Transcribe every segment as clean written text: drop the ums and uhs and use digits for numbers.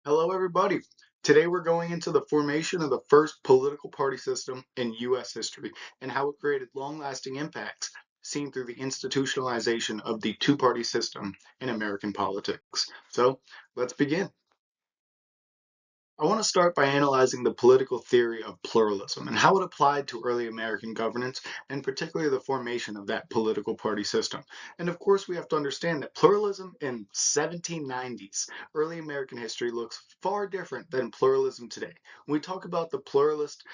Hello, everybody. Today we're going into the formation of the first political party system in U.S. history and how it created long-lasting impacts seen through the institutionalization of the two-party system in American politics. So let's begin. I want to start by analyzing the political theory of pluralism and how it applied to early American governance, and particularly the formation of that political party system. And of course, we have to understand that pluralism in 1790s early American history looks far different than pluralism today. When we talk about the pluralist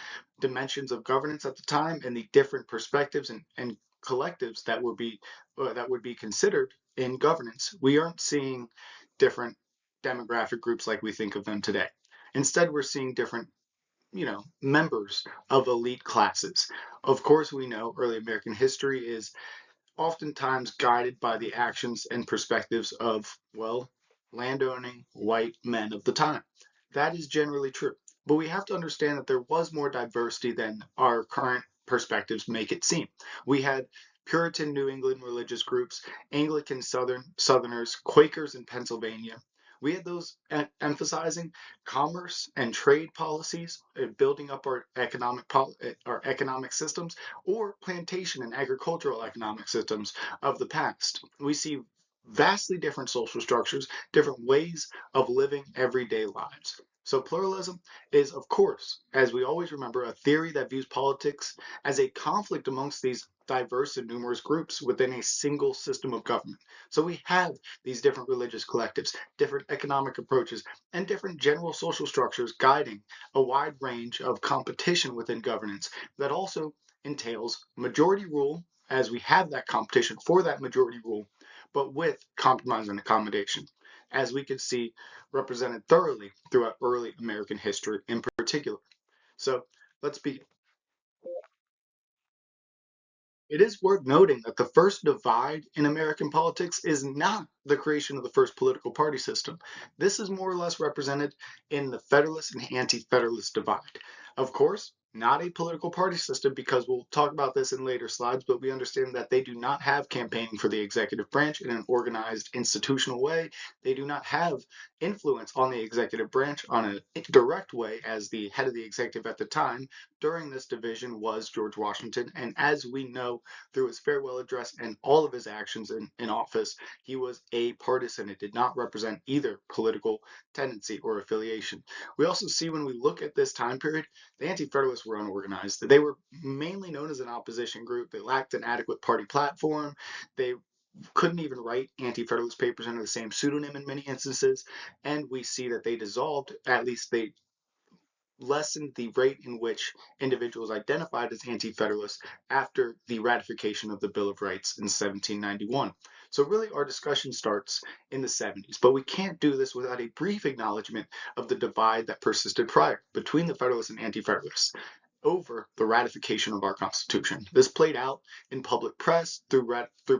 dimensions of governance at the time and the different perspectives and collectives that would be considered in governance, we aren't seeing different demographic groups like we think of them today. Instead, we're seeing different, members of elite classes. Of course, we know early American history is oftentimes guided by the actions and perspectives of, well, landowning white men of the time. That is generally true. But we have to understand that there was more diversity than our current perspectives make it seem. We had Puritan New England religious groups, Anglican Southerners, Quakers in Pennsylvania. We had those emphasizing commerce and trade policies, building up our economic systems, or plantation and agricultural economic systems of the past. We see vastly different social structures, different ways of living everyday lives. So pluralism is, of course, as we always remember, a theory that views politics as a conflict amongst these diverse and numerous groups within a single system of government. So we have these different religious collectives, different economic approaches, and different general social structures guiding a wide range of competition within governance that also entails majority rule, as we have that competition for that majority rule, but with compromise and accommodation, as we could see represented thoroughly throughout early American history in particular. So let's begin. It is worth noting that the first divide in American politics is not the creation of the first political party system. This is more or less represented in the Federalist and Anti-Federalist divide. Of course, not a political party system because we'll talk about this in later slides, but we understand that they do not have campaigning for the executive branch in an organized institutional way. They do not have influence on the executive branch on a direct way as the head of the executive at the time during this division was George Washington. And as we know through his farewell address and all of his actions in office, he was a partisan. It did not represent either political tendency or affiliation. We also see when we look at this time period, the Anti-Federalists were unorganized. They were mainly known as an opposition group. They lacked an adequate party platform. They couldn't even write anti-federalist papers under the same pseudonym in many instances, and we see that they dissolved, at least they lessened the rate in which individuals identified as anti-federalists after the ratification of the Bill of Rights in 1791. So really our discussion starts in the 70s, but we can't do this without a brief acknowledgement of the divide that persisted prior between the Federalists and Anti-Federalists over the ratification of our Constitution. This played out in public press through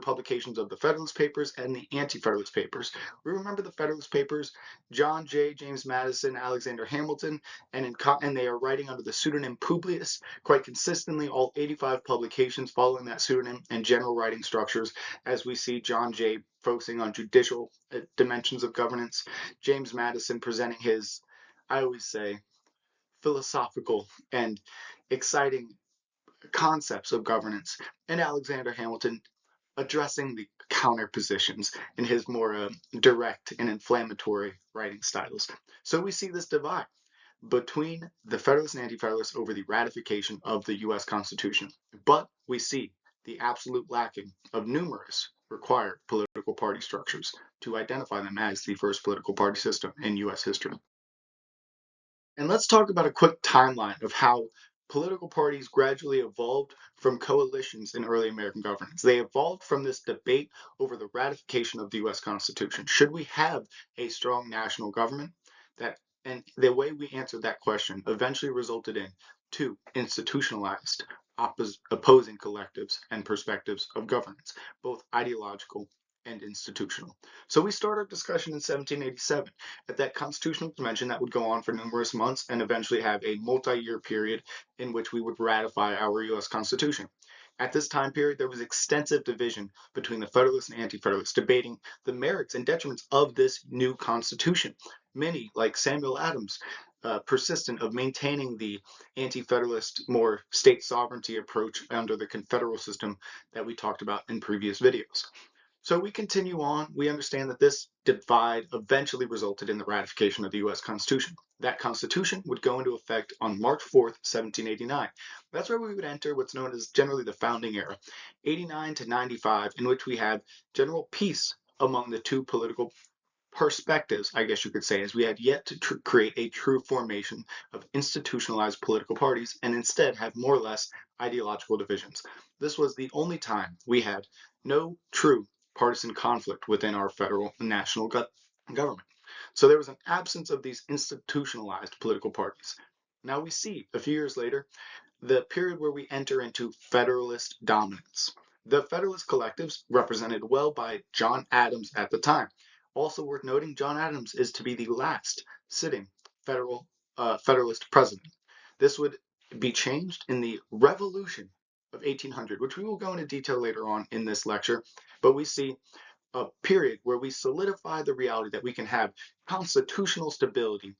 publications of the Federalist Papers and the Anti-Federalist Papers. We remember the Federalist Papers, John Jay, James Madison, Alexander Hamilton, and they are writing under the pseudonym Publius quite consistently, all 85 publications following that pseudonym and general writing structures, as we see John Jay focusing on judicial dimensions of governance, James Madison presenting his, I always say, philosophical and exciting concepts of governance, and Alexander Hamilton addressing the counter positions in his more direct and inflammatory writing styles. So we see this divide between the Federalists and Anti-Federalists over the ratification of the U.S. Constitution. But we see the absolute lacking of numerous required political party structures to identify them as the first political party system in U.S. history. And let's talk about a quick timeline of how political parties gradually evolved from coalitions in early American governance. They evolved from this debate over the ratification of the US Constitution. Should we have a strong national government? And the way we answered that question eventually resulted in two institutionalized opposing collectives and perspectives of governance, both ideological and institutional. So we start our discussion in 1787 at that constitutional convention that would go on for numerous months and eventually have a multi-year period in which we would ratify our U.S. Constitution. At this time period, there was extensive division between the Federalists and Anti-Federalists, debating the merits and detriments of this new Constitution. Many, like Samuel Adams, persistent of maintaining the Anti-Federalist, more state sovereignty approach under the Confederal system that we talked about in previous videos. So we continue on. We understand that this divide eventually resulted in the ratification of the U.S. Constitution. That Constitution would go into effect on March 4th, 1789. That's where we would enter what's known as generally the founding era, 89 to 95, in which we have general peace among the two political perspectives, I guess you could say, as we had yet to create a true formation of institutionalized political parties and instead have more or less ideological divisions. This was the only time we had no true partisan conflict within our federal and national government. So there was an absence of these institutionalized political parties. Now we see, a few years later, the period where we enter into Federalist dominance. The Federalist collectives, represented well by John Adams at the time. Also worth noting, John Adams is to be the last sitting Federalist president. This would be changed in the Revolution of 1800, which we will go into detail later on in this lecture, but we see a period where we solidify the reality that we can have constitutional stability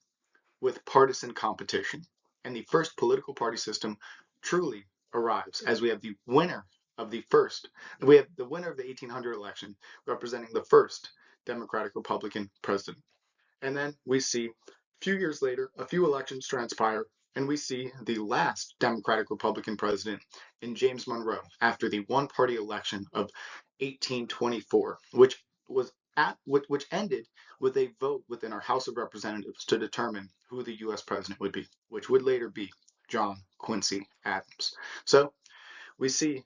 with partisan competition. And the first political party system truly arrives as we have the winner of the 1800 election representing the first Democratic Republican president. And then we see a few years later, a few elections transpire, and we see the last Democratic Republican president in James Monroe after the one party election of 1824, which ended with a vote within our House of Representatives to determine who the U.S. president would be, which would later be John Quincy Adams. So we see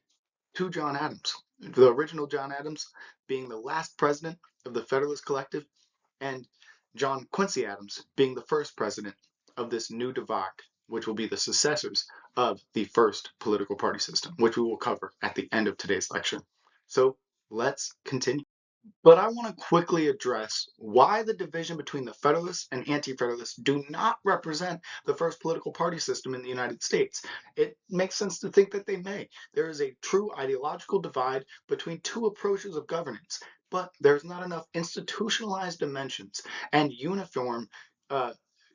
two John Adams, the original John Adams being the last president of the Federalist Collective, and John Quincy Adams being the first president of this new divide, which will be the successors of the first political party system, which we will cover at the end of today's lecture. So let's continue. But I want to quickly address why the division between the Federalists and Anti-Federalists do not represent the first political party system in the United States. It makes sense to think that they may. There is a true ideological divide between two approaches of governance, but there's not enough institutionalized dimensions and uniform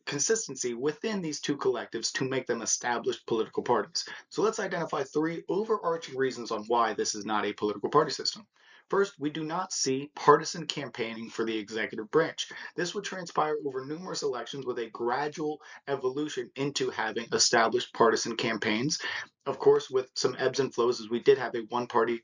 consistency within these two collectives to make them established political parties. So let's identify three overarching reasons on why this is not a political party system. First, we do not see partisan campaigning for the executive branch. This would transpire over numerous elections with a gradual evolution into having established partisan campaigns. Of course, with some ebbs and flows, as we did have a one-party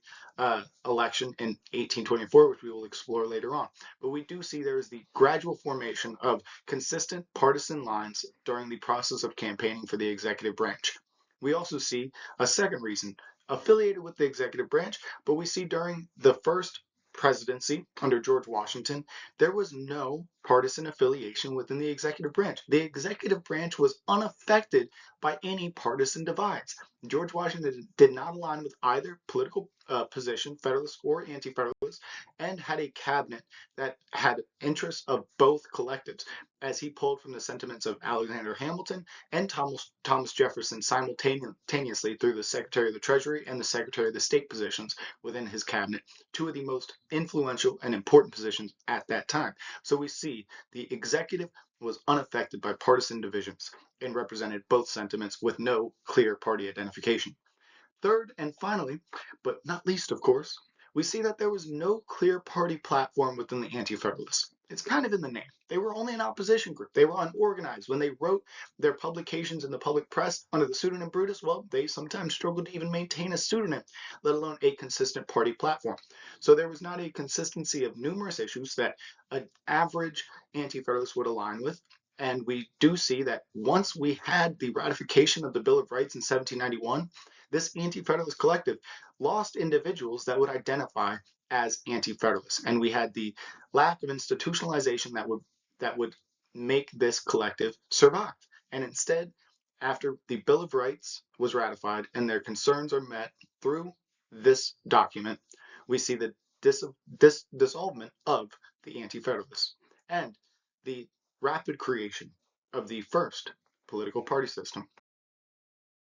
election in 1824, which we will explore later on. But we do see there is the gradual formation of consistent partisan lines during the process of campaigning for the executive branch. We also see a second reason affiliated with the executive branch, but we see during the first presidency under George Washington, there was no partisan affiliation within the executive branch. The executive branch was unaffected by any partisan divides. George Washington did not align with either political position, Federalist or Anti-Federalist, and had a cabinet that had interests of both collectives, as he pulled from the sentiments of Alexander Hamilton and Thomas Jefferson simultaneously through the Secretary of the Treasury and the Secretary of the State positions within his cabinet, two of the most influential and important positions at that time. So we see the executive was unaffected by partisan divisions and represented both sentiments with no clear party identification. Third, and finally, but not least, of course, we see that there was no clear party platform within the Anti-Federalists. It's kind of in the name. They were only an opposition group. They were unorganized. When they wrote their publications in the public press under the pseudonym Brutus, well, they sometimes struggled to even maintain a pseudonym, let alone a consistent party platform. So there was not a consistency of numerous issues that an average Anti-Federalist would align with. And we do see that once we had the ratification of the Bill of Rights in 1791, this Anti-Federalist collective lost individuals that would identify as Anti-Federalists, and we had the lack of institutionalization that would make this collective survive. And instead, after the Bill of Rights was ratified and their concerns are met through this document, we see the dissolvement of the Anti-Federalists and the rapid creation of the first political party system.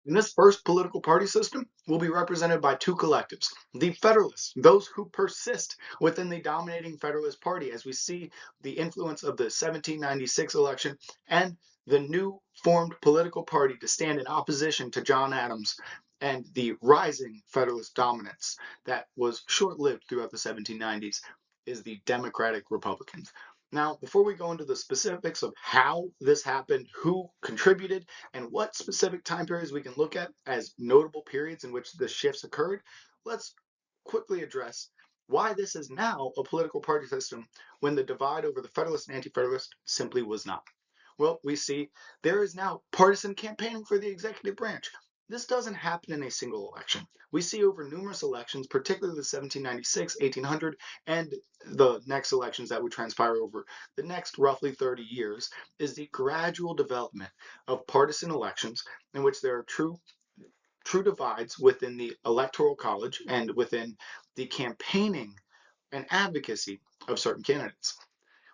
In this first political party system will be represented by two collectives. The Federalists, those who persist within the dominating Federalist Party, as we see the influence of the 1796 election and the new formed political party to stand in opposition to John Adams and the rising Federalist dominance that was short-lived throughout the 1790s, is the Democratic Republicans. Now, before we go into the specifics of how this happened, who contributed, and what specific time periods we can look at as notable periods in which the shifts occurred, let's quickly address why this is now a political party system when the divide over the Federalist and Anti-Federalist simply was not. Well, we see there is now partisan campaigning for the executive branch. This doesn't happen in a single election. We see over numerous elections, particularly the 1796, 1800, and the next elections that would transpire over the next roughly 30 years, is the gradual development of partisan elections in which there are true divides within the electoral college and within the campaigning and advocacy of certain candidates.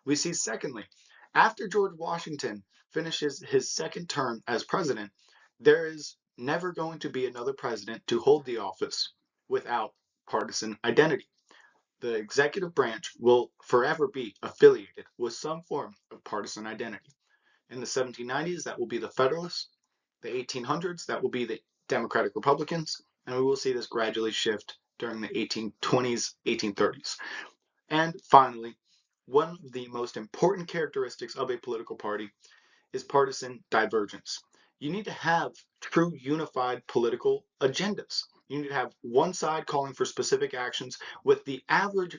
We see, secondly, after George Washington finishes his second term as president, there is never going to be another president to hold the office without partisan identity. The executive branch will forever be affiliated with some form of partisan identity. In the 1790s, that will be the Federalists. The 1800s, that will be the Democratic Republicans. And we will see this gradually shift during the 1820s, 1830s. And finally, one of the most important characteristics of a political party is partisan divergence. You need to have true unified political agendas. You need to have one side calling for specific actions with the average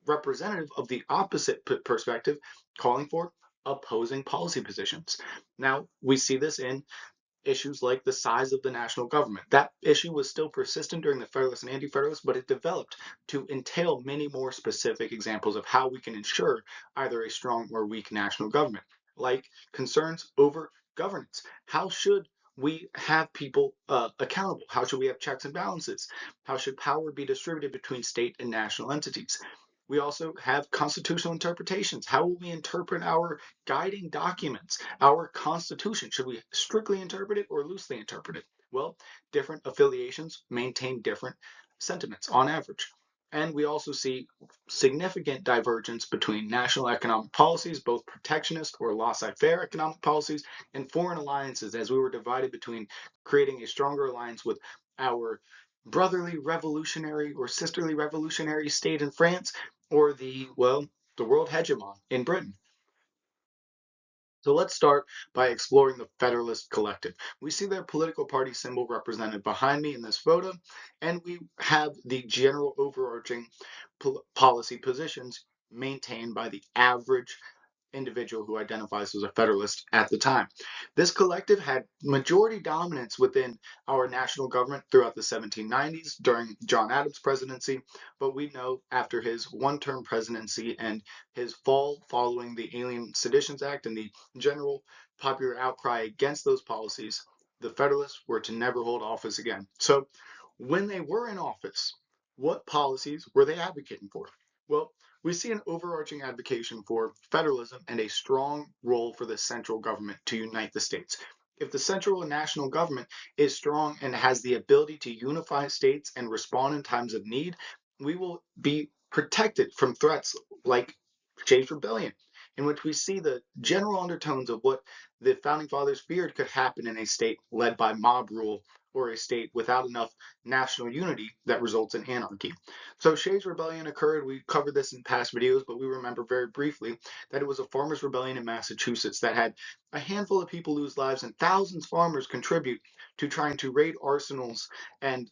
representative of the opposite perspective calling for opposing policy positions. Now, we see this in issues like the size of the national government. That issue was still persistent during the Federalists and Anti-Federalists, but it developed to entail many more specific examples of how we can ensure either a strong or weak national government, like concerns over governance. How should we have people accountable? How should we have checks and balances? How should power be distributed between state and national entities? We also have constitutional interpretations. How will we interpret our guiding documents, our Constitution? Should we strictly interpret it or loosely interpret it? Well, different affiliations maintain different sentiments on average. And we also see significant divergence between national economic policies, both protectionist or laissez-faire economic policies, and foreign alliances, as we were divided between creating a stronger alliance with our brotherly revolutionary or sisterly revolutionary state in France or the world hegemon in Britain. So let's start by exploring the Federalist Collective. We see their political party symbol represented behind me in this photo, and we have the general overarching policy positions maintained by the average individual who identifies as a Federalist at the time. This collective had majority dominance within our national government throughout the 1790s during John Adams' presidency, but we know after his one-term presidency and his fall following the Alien Seditions Act and the general popular outcry against those policies, the Federalists were to never hold office again. So when they were in office, what policies were they advocating for? Well, we see an overarching advocacy for federalism and a strong role for the central government to unite the states. If the central and national government is strong and has the ability to unify states and respond in times of need, we will be protected from threats like Shays' Rebellion, in which we see the general undertones of what the founding fathers feared could happen in a state led by mob rule or a state without enough national unity that results in anarchy. So Shays' Rebellion occurred. We covered this in past videos, but we remember very briefly that it was a farmers' rebellion in Massachusetts that had a handful of people lose lives and thousands of farmers contribute to trying to raid arsenals and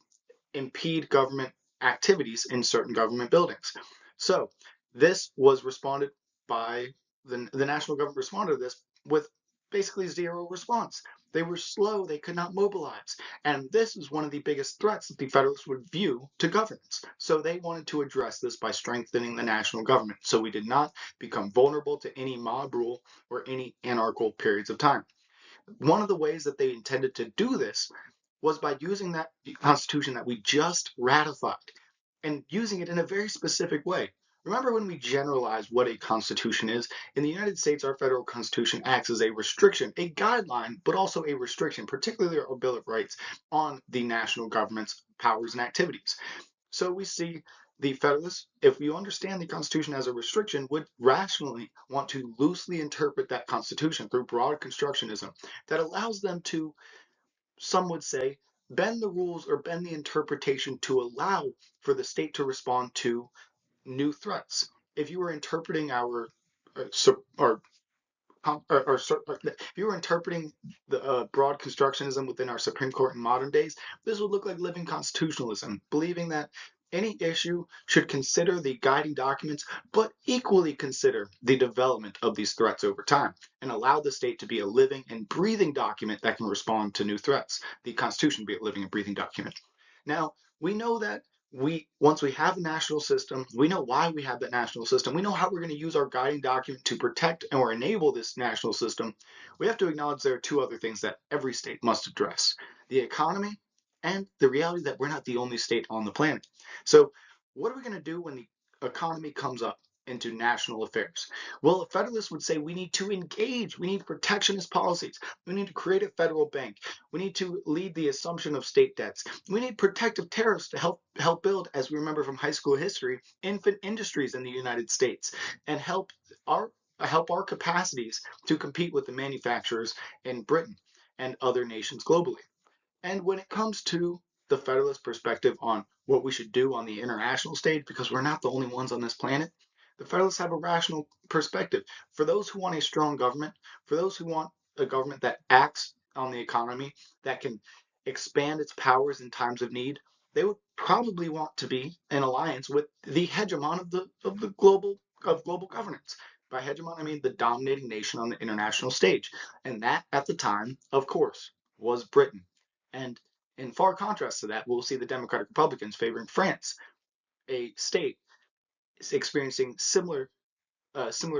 impede government activities in certain government buildings. So this was responded by the national government responded to this with basically zero response. They were slow, they could not mobilize. And this is one of the biggest threats that the Federalists would view to governance. So they wanted to address this by strengthening the national government so we did not become vulnerable to any mob rule or any anarchical periods of time. One of the ways that they intended to do this was by using that Constitution that we just ratified and using it in a very specific way. Remember when we generalize what a constitution is? In the United States, our federal constitution acts as a restriction, a guideline, but also a restriction, particularly our Bill of Rights, on the national government's powers and activities. So we see the Federalists, if you understand the Constitution as a restriction, would rationally want to loosely interpret that Constitution through broad constructionism that allows them to, some would say, bend the rules or bend the interpretation to allow for the state to respond to new threats. If you were interpreting if you were interpreting the broad constructionism within our Supreme Court in modern days, this would look like living constitutionalism, believing that any issue should consider the guiding documents, but equally consider the development of these threats over time, and allow the state to be a living and breathing document that can respond to new threats. The Constitution be a living and breathing document. Now, we know that once we have a national system, we know why we have that national system. We know how we're going to use our guiding document to protect or enable this national system. We have to acknowledge there are two other things that every state must address: the economy and the reality that we're not the only state on the planet. So, what are we going to do when the economy comes up into national affairs? Well, a federalist would say we need to engage, we need protectionist policies, we need to create a federal bank, we need to lead the assumption of state debts, we need protective tariffs to help build, as we remember from high school history, infant industries in the United States, and help our capacities to compete with the manufacturers in Britain and other nations globally. And when it comes to the Federalist perspective on what we should do on the international stage, because we're not the only ones on this planet, the Federalists have a rational perspective. For those who want a strong government, for those who want a government that acts on the economy, that can expand its powers in times of need, they would probably want to be in alliance with the hegemon of global governance. By hegemon, I mean the dominating nation on the international stage, and that at the time, of course, was Britain. And in far contrast to that, we'll see the Democratic Republicans favoring France, a state experiencing similar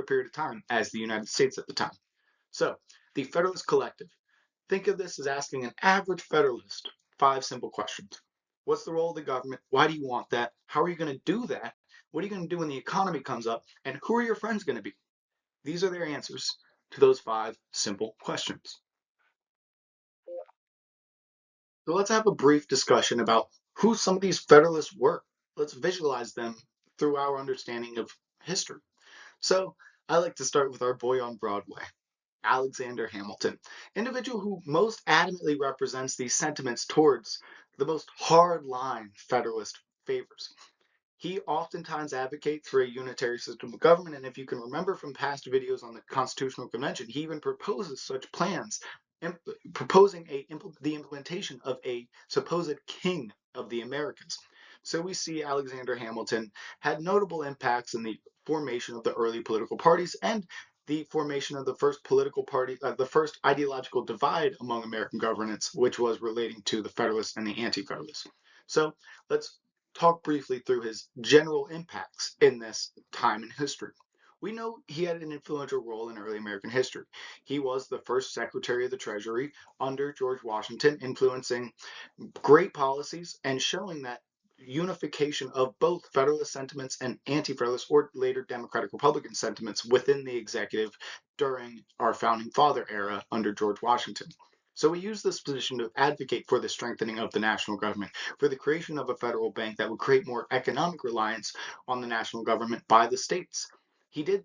period of time as the United States at the time. So, the Federalist Collective. Think of this as asking an average Federalist 5 simple questions. What's the role of the government? Why do you want that? How are you going to do that? What are you going to do when the economy comes up? And who are your friends going to be? These are their answers to those 5 simple questions. So let's have a brief discussion about who some of these Federalists were. Let's visualize them through our understanding of history. So I like to start with our boy on Broadway, Alexander Hamilton, individual who most adamantly represents these sentiments towards the most hard-line Federalist favors. He oftentimes advocates for a unitary system of government, and if you can remember from past videos on the Constitutional Convention, he even proposes such plans, proposing the implementation of a supposed king of the Americas. So we see Alexander Hamilton had notable impacts in the formation of the early political parties and the formation of the first political party, the first ideological divide among American governance, which was relating to the Federalists and the Anti-Federalists. So let's talk briefly through his general impacts in this time in history. We know he had an influential role in early American history. He was the first Secretary of the Treasury under George Washington, influencing great policies and showing that unification of both Federalist sentiments and Anti-Federalist or later Democratic Republican sentiments within the executive during our Founding Father era under George Washington. So we use this position to advocate for the strengthening of the national government, for the creation of a federal bank that would create more economic reliance on the national government by the states. He did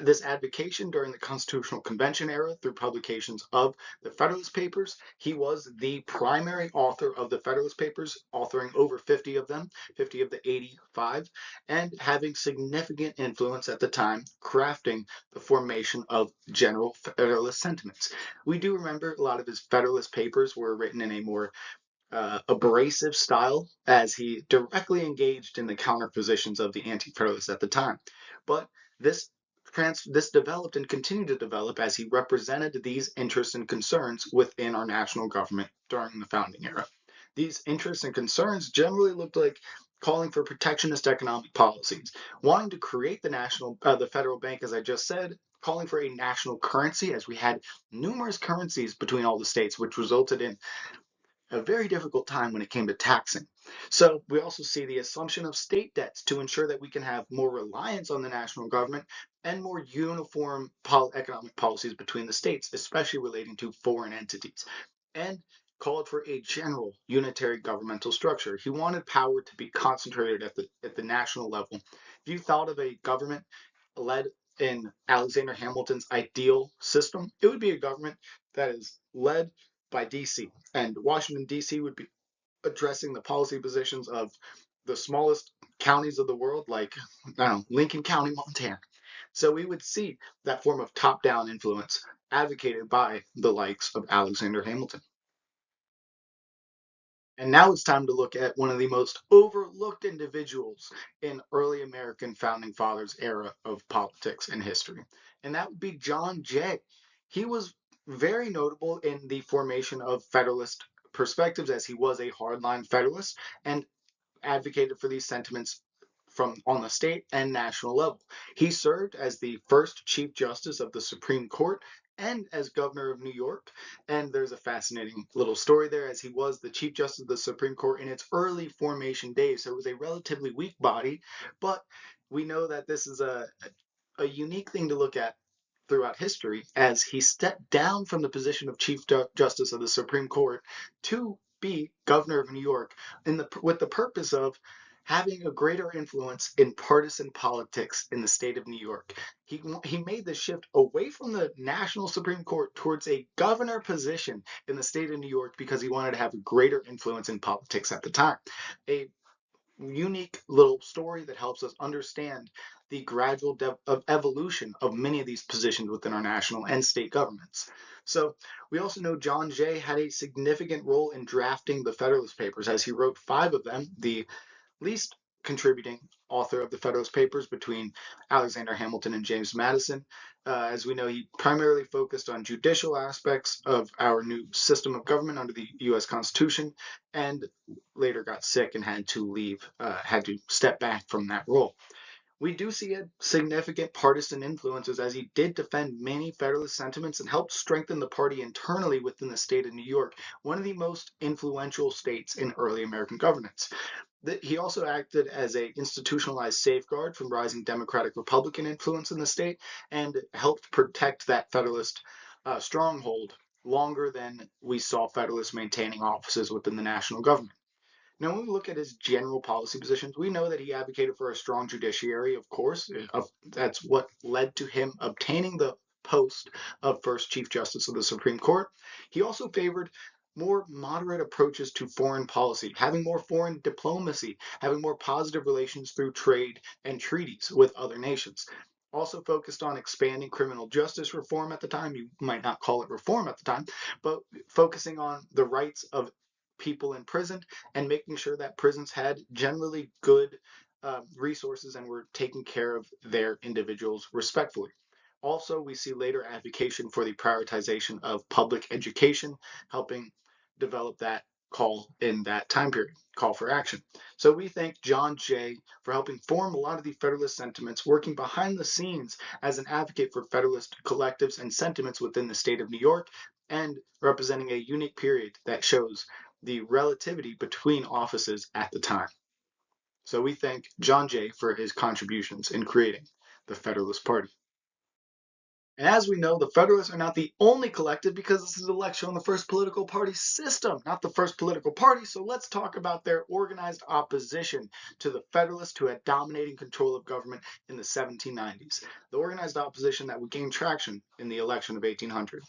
this advocation during the Constitutional Convention era through publications of the Federalist Papers. He was the primary author of the Federalist Papers, authoring over 50 of them, 50 of the 85, and having significant influence at the time, crafting the formation of general Federalist sentiments. We do remember a lot of his Federalist Papers were written in a more abrasive style, as he directly engaged in the counterpositions of the Anti-Federalists at the time. But this this developed and continued to develop as he represented these interests and concerns within our national government during the founding era. These interests and concerns generally looked like calling for protectionist economic policies, wanting to create the federal bank, as I just said, calling for a national currency, as we had numerous currencies between all the states, which resulted in a very difficult time when it came to taxing. So we also see the assumption of state debts to ensure that we can have more reliance on the national government and more uniform economic policies between the states, especially relating to foreign entities, and called for a general unitary governmental structure. He wanted power to be concentrated at the national level. If you thought of a government led in Alexander Hamilton's ideal system, it would be a government that is led by DC, and Washington, D.C. would be addressing the policy positions of the smallest counties of the world, like, I don't know, Lincoln County, Montana. So we would see that form of top down influence advocated by the likes of Alexander Hamilton. And now it's time to look at one of the most overlooked individuals in early American founding fathers era of politics and history. And that would be John Jay. He was very notable in the formation of Federalist perspectives, as he was a hardline Federalist and advocated for these sentiments from on the state and national level. He served as the first Chief Justice of the Supreme Court and as governor of New York. And there's a fascinating little story there, as he was the Chief Justice of the Supreme Court in its early formation days. So it was a relatively weak body, but we know that this is a unique thing to look at throughout history, as he stepped down from the position of Chief Justice of the Supreme Court to be governor of New York with the purpose of having a greater influence in partisan politics in the state of New York. He made the shift away from the national Supreme Court towards a governor position in the state of New York because he wanted to have a greater influence in politics at the time. A unique little story that helps us understand the gradual evolution of many of these positions within our national and state governments. So we also know John Jay had a significant role in drafting the Federalist Papers, as he wrote 5 of them, the least contributing author of the Federalist Papers between Alexander Hamilton and James Madison. As we know, he primarily focused on judicial aspects of our new system of government under the U.S. Constitution, and later got sick and had to had to step back from that role. We do see a significant partisan influences, as he did defend many Federalist sentiments and helped strengthen the party internally within the state of New York, one of the most influential states in early American governance. He also acted as a institutionalized safeguard from rising Democratic Republican influence in the state, and helped protect that Federalist stronghold longer than we saw Federalists maintaining offices within the national government. Now, when we look at his general policy positions, we know that he advocated for a strong judiciary, of course. That's what led to him obtaining the post of first Chief Justice of the Supreme Court. He also favored more moderate approaches to foreign policy, having more foreign diplomacy, having more positive relations through trade and treaties with other nations. Also focused on expanding criminal justice reform at the time. You might not call it reform at the time, but focusing on the rights of people in prison and making sure that prisons had generally good resources and were taking care of their individuals respectfully. Also, we see later advocacy for the prioritization of public education, helping develop that call in that time period, call for action. So we thank John Jay for helping form a lot of the Federalist sentiments, working behind the scenes as an advocate for Federalist collectives and sentiments within the state of New York, and representing a unique period that shows the relativity between offices at the time. So we thank John Jay for his contributions in creating the Federalist Party. And as we know, the Federalists are not the only collective, because this is an election on the first political party system, not the first political party. So let's talk about their organized opposition to the Federalists, who had dominating control of government in the 1790s. The organized opposition that would gain traction in the election of 1800.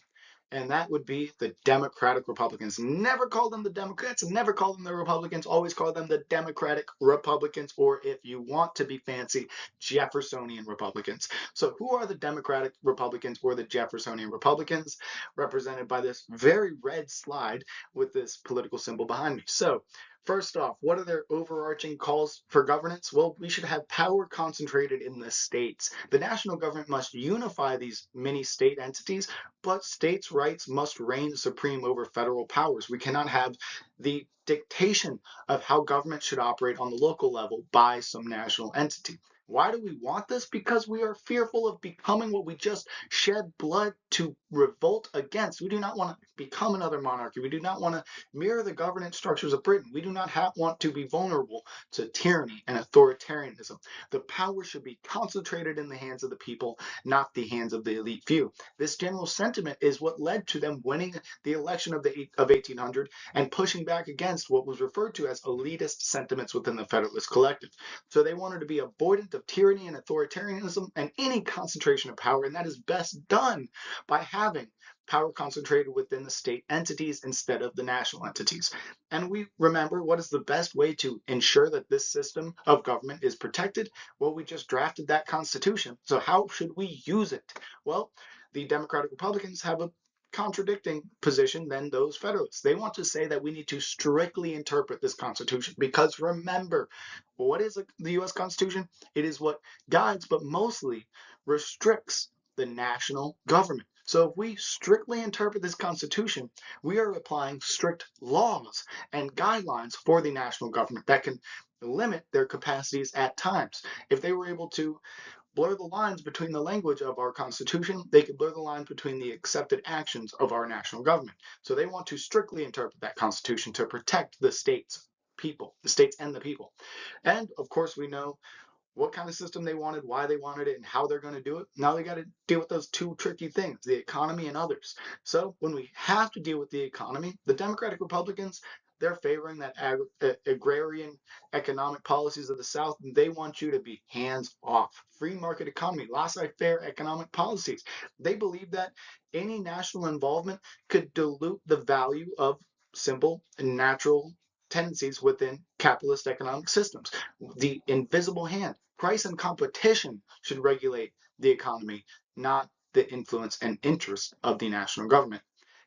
And that would be the Democratic Republicans. Never call them the Democrats, and never call them the Republicans. Always call them the Democratic Republicans, or if you want to be fancy, Jeffersonian Republicans. So who are the Democratic Republicans or the Jeffersonian Republicans? Represented by this very red slide with this political symbol behind me. So first off, what are their overarching calls for governance? Well, we should have power concentrated in the states. The national government must unify these many state entities, but states' rights must reign supreme over federal powers. We cannot have the dictation of how government should operate on the local level by some national entity. Why do we want this? Because we are fearful of becoming what we just shed blood to revolt against. We do not want to become another monarchy. We do not want to mirror the governance structures of Britain. We do not want to be vulnerable to tyranny and authoritarianism. The power should be concentrated in the hands of the people, not the hands of the elite few. This general sentiment is what led to them winning the election of 1800 and pushing back against what was referred to as elitist sentiments within the Federalist collective. So they wanted to be avoidant of tyranny and authoritarianism and any concentration of power, and that is best done by having power concentrated within the state entities instead of the national entities. And we remember, what is the best way to ensure that this system of government is protected? Well, we just drafted that Constitution. So how should we use it? Well, the Democratic Republicans have a contradicting position than those Federalists. They want to say that we need to strictly interpret this Constitution because remember, what is the U.S. Constitution? It is what guides, but mostly restricts the national government. So if we strictly interpret this Constitution, we are applying strict laws and guidelines for the national government that can limit their capacities at times. If they were able to blur the lines between the language of our Constitution, they could blur the lines between the accepted actions of our national government. So they want to strictly interpret that Constitution to protect the states, people, the states and the people. And of course, we know what kind of system they wanted, why they wanted it, and how they're going to do it. Now they got to deal with those two tricky things, the economy and others. So when we have to deal with the economy, the Democratic Republicans, they're favoring that agrarian economic policies of the South, and they want you to be hands off. Free market economy, laissez-faire economic policies. They believe that any national involvement could dilute the value of simple and natural tendencies within capitalist economic systems. The invisible hand, price and competition should regulate the economy, not the influence and interest of the national government.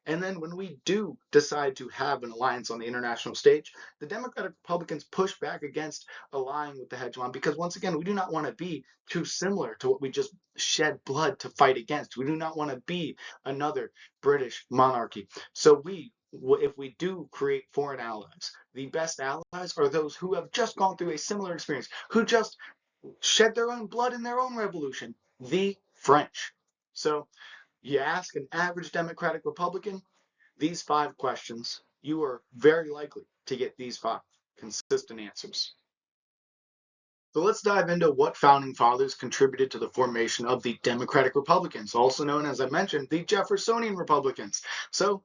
And then when we do decide to have an alliance on the international stage, the Democratic Republicans push back against allying with the hegemon because, once again, we do not want to be too similar to what we just shed blood to fight against. We do not want to be another British monarchy. So if we do create foreign allies, the best allies are those who have just gone through a similar experience, who just shed their own blood in their own revolution, the French. So you ask an average Democratic Republican these 5 questions, you are very likely to get these 5 consistent answers. So let's dive into what founding fathers contributed to the formation of the Democratic Republicans, also known, as I mentioned, the Jeffersonian Republicans. So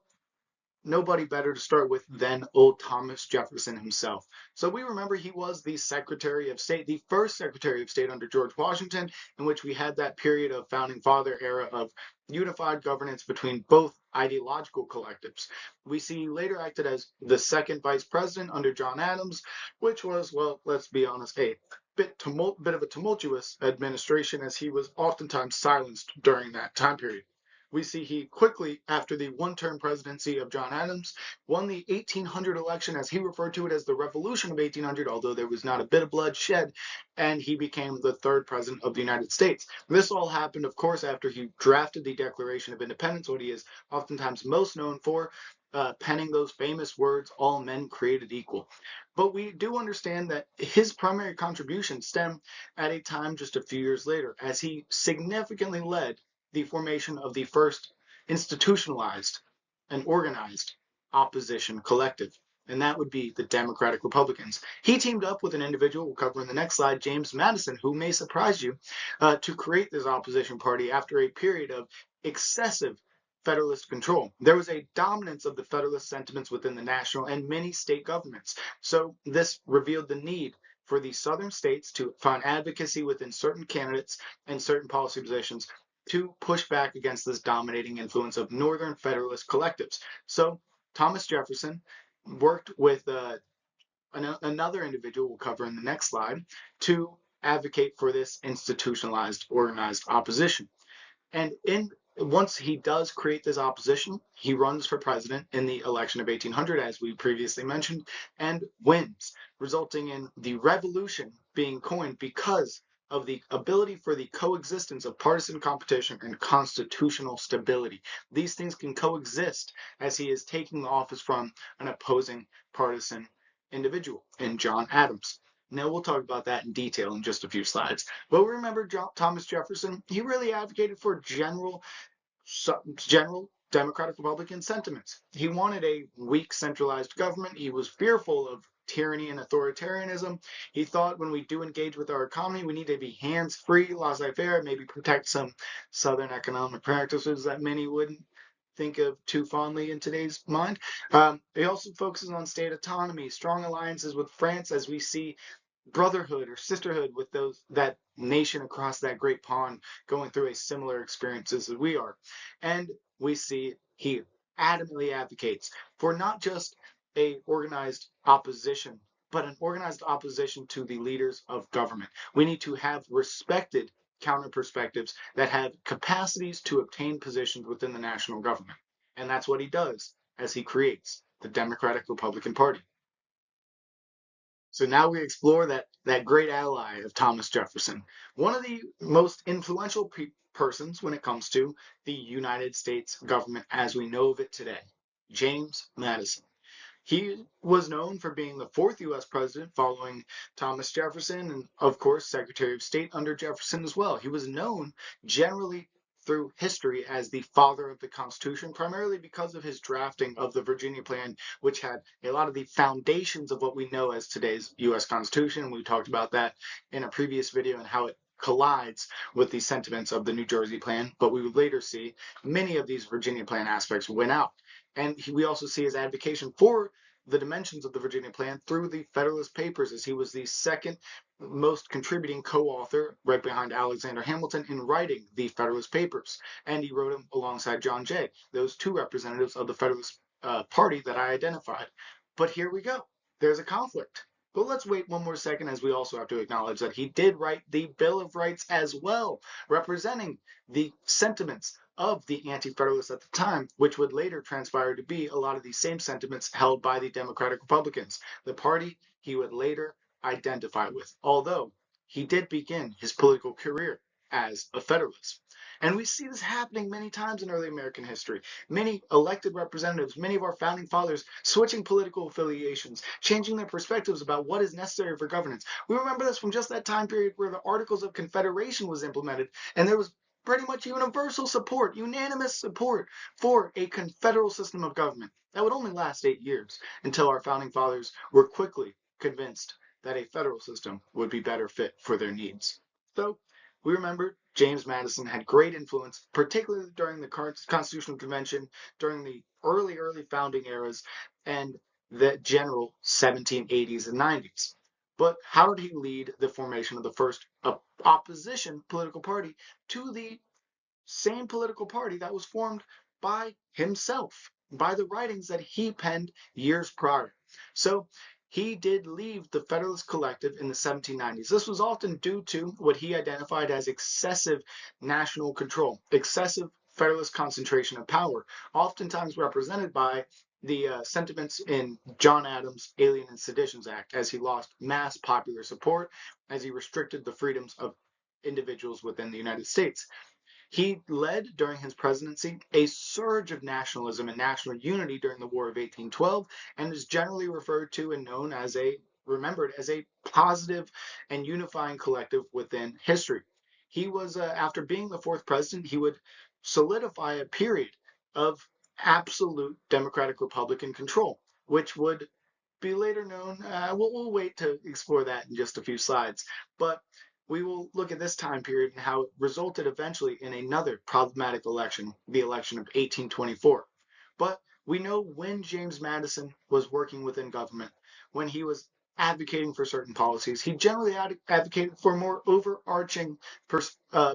nobody better to start with than old Thomas Jefferson himself. So we remember he was the Secretary of State, the first Secretary of State under George Washington, in which we had that period of founding father era of unified governance between both ideological collectives. We see he later acted as the second vice president under John Adams, which was, well, let's be honest, a bit of a tumultuous administration, as he was oftentimes silenced during that time period. We see he quickly, after the one-term presidency of John Adams, won the 1800 election, as he referred to it as the Revolution of 1800, although there was not a bit of blood shed, and he became the 3rd president of the United States. This all happened, of course, after he drafted the Declaration of Independence, what he is oftentimes most known for, penning those famous words, all men created equal. But we do understand that his primary contribution stemmed at a time just a few years later, as he significantly led the formation of the first institutionalized and organized opposition collective, and that would be the Democratic Republicans. He teamed up with an individual we'll cover in the next slide, James Madison, who may surprise you, to create this opposition party after a period of excessive Federalist control. There was a dominance of the Federalist sentiments within the national and many state governments. So this revealed the need for the southern states to find advocacy within certain candidates and certain policy positions to push back against this dominating influence of Northern Federalist collectives. So Thomas Jefferson worked with another individual we'll cover in the next slide to advocate for this institutionalized, organized opposition. And once he does create this opposition, he runs for president in the election of 1800, as we previously mentioned, and wins, resulting in the revolution being coined because of the ability for the coexistence of partisan competition and constitutional stability. These things can coexist as he is taking the office from an opposing partisan individual in John Adams. Now, we'll talk about that in detail in just a few slides. But remember Thomas Jefferson? He really advocated for general Democratic Republican sentiments. He wanted a weak, centralized government. He was fearful of tyranny and authoritarianism. He thought when we do engage with our economy, we need to be hands-free, laissez-faire, maybe protect some Southern economic practices that many wouldn't think of too fondly in today's mind. He also focuses on state autonomy, strong alliances with France, as we see brotherhood or sisterhood with that nation across that great pond going through a similar experiences as we are. And we see he adamantly advocates for not just a organized opposition, but an organized opposition to the leaders of government. We need to have respected counter perspectives that have capacities to obtain positions within the national government. And that's what he does as he creates the Democratic Republican Party. So now we explore that great ally of Thomas Jefferson, one of the most influential persons when it comes to the United States government as we know of it today, James Madison. He was known for being the fourth U.S. president following Thomas Jefferson and, of course, Secretary of State under Jefferson as well. He was known generally through history as the father of the Constitution, primarily because of his drafting of the Virginia Plan, which had a lot of the foundations of what we know as today's U.S. Constitution. We talked about that in a previous video and how it collides with the sentiments of the New Jersey Plan, but we would later see many of these Virginia Plan aspects win out. And we also see his advocacy for the dimensions of the Virginia Plan through the Federalist Papers, as he was the second most contributing co-author, right behind Alexander Hamilton, in writing the Federalist Papers. And he wrote them alongside John Jay, those two representatives of the Federalist Party that I identified. But here we go. There's a conflict. But let's wait one more second, as we also have to acknowledge that he did write the Bill of Rights as well, representing the sentiments of the anti-federalists at the time, which would later transpire to be a lot of the same sentiments held by the Democratic Republicans, the party he would later identify with, although he did begin his political career as a Federalist. And we see this happening many times in early American history. Many elected representatives, many of our founding fathers, switching political affiliations, changing their perspectives about what is necessary for governance. We remember this from just that time period where the Articles of Confederation was implemented, and there was pretty much universal support, unanimous support for a confederal system of government. That would only last 8 years until our founding fathers were quickly convinced that a federal system would be better fit for their needs. So we remember James Madison had great influence, particularly during the Constitutional Convention, during the early founding eras, and the general 1780s and 90s. But how did he lead the formation of the first opposition political party to the same political party that was formed by himself, by the writings that he penned years prior? So he did leave the Federalist Collective in the 1790s. This was often due to what he identified as excessive national control, excessive Federalist concentration of power, oftentimes represented by the sentiments in John Adams' Alien and Seditions Act, as he lost mass popular support, as he restricted the freedoms of individuals within the United States. He led, during his presidency, a surge of nationalism and national unity during the War of 1812, and is generally referred to and remembered as a positive and unifying collective within history. He was, after being the fourth president, he would solidify a period of absolute Democratic Republican control, which would be later known. We'll wait to explore that in just a few slides. But we will look at this time period and how it resulted eventually in another problematic election, the election of 1824. But we know when James Madison was working within government, when he was advocating for certain policies, he generally advocated for more overarching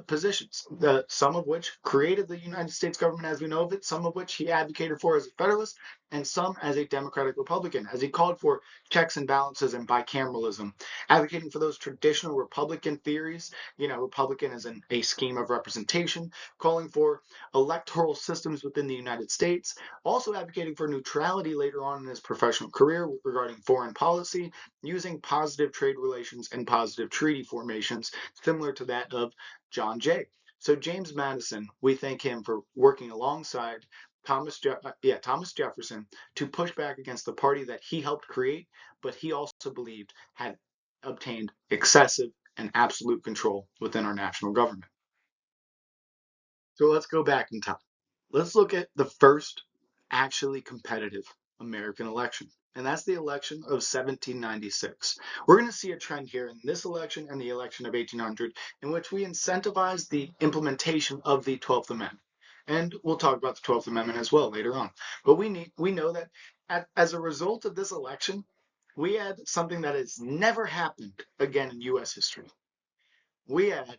positions, some of which created the United States government as we know of it, some of which he advocated for as a Federalist, and some as a Democratic Republican, as he called for checks and balances and bicameralism, advocating for those traditional Republican theories. Republican as a scheme of representation, calling for electoral systems within the United States, also advocating for neutrality later on in his professional career regarding foreign policy, using positive trade relations and positive treaty formations, similar to that of John Jay. So James Madison, we thank him for working alongside Thomas Jefferson to push back against the party that he helped create, but he also believed had obtained excessive and absolute control within our national government. So let's go back in time. Let's look at the first actually competitive American election, and that's the election of 1796. We're going to see a trend here in this election and the election of 1800 in which we incentivize the implementation of the 12th Amendment. And we'll talk about the 12th Amendment as well later on. But we know that as a result of this election, we had something that has never happened again in U.S. history. We had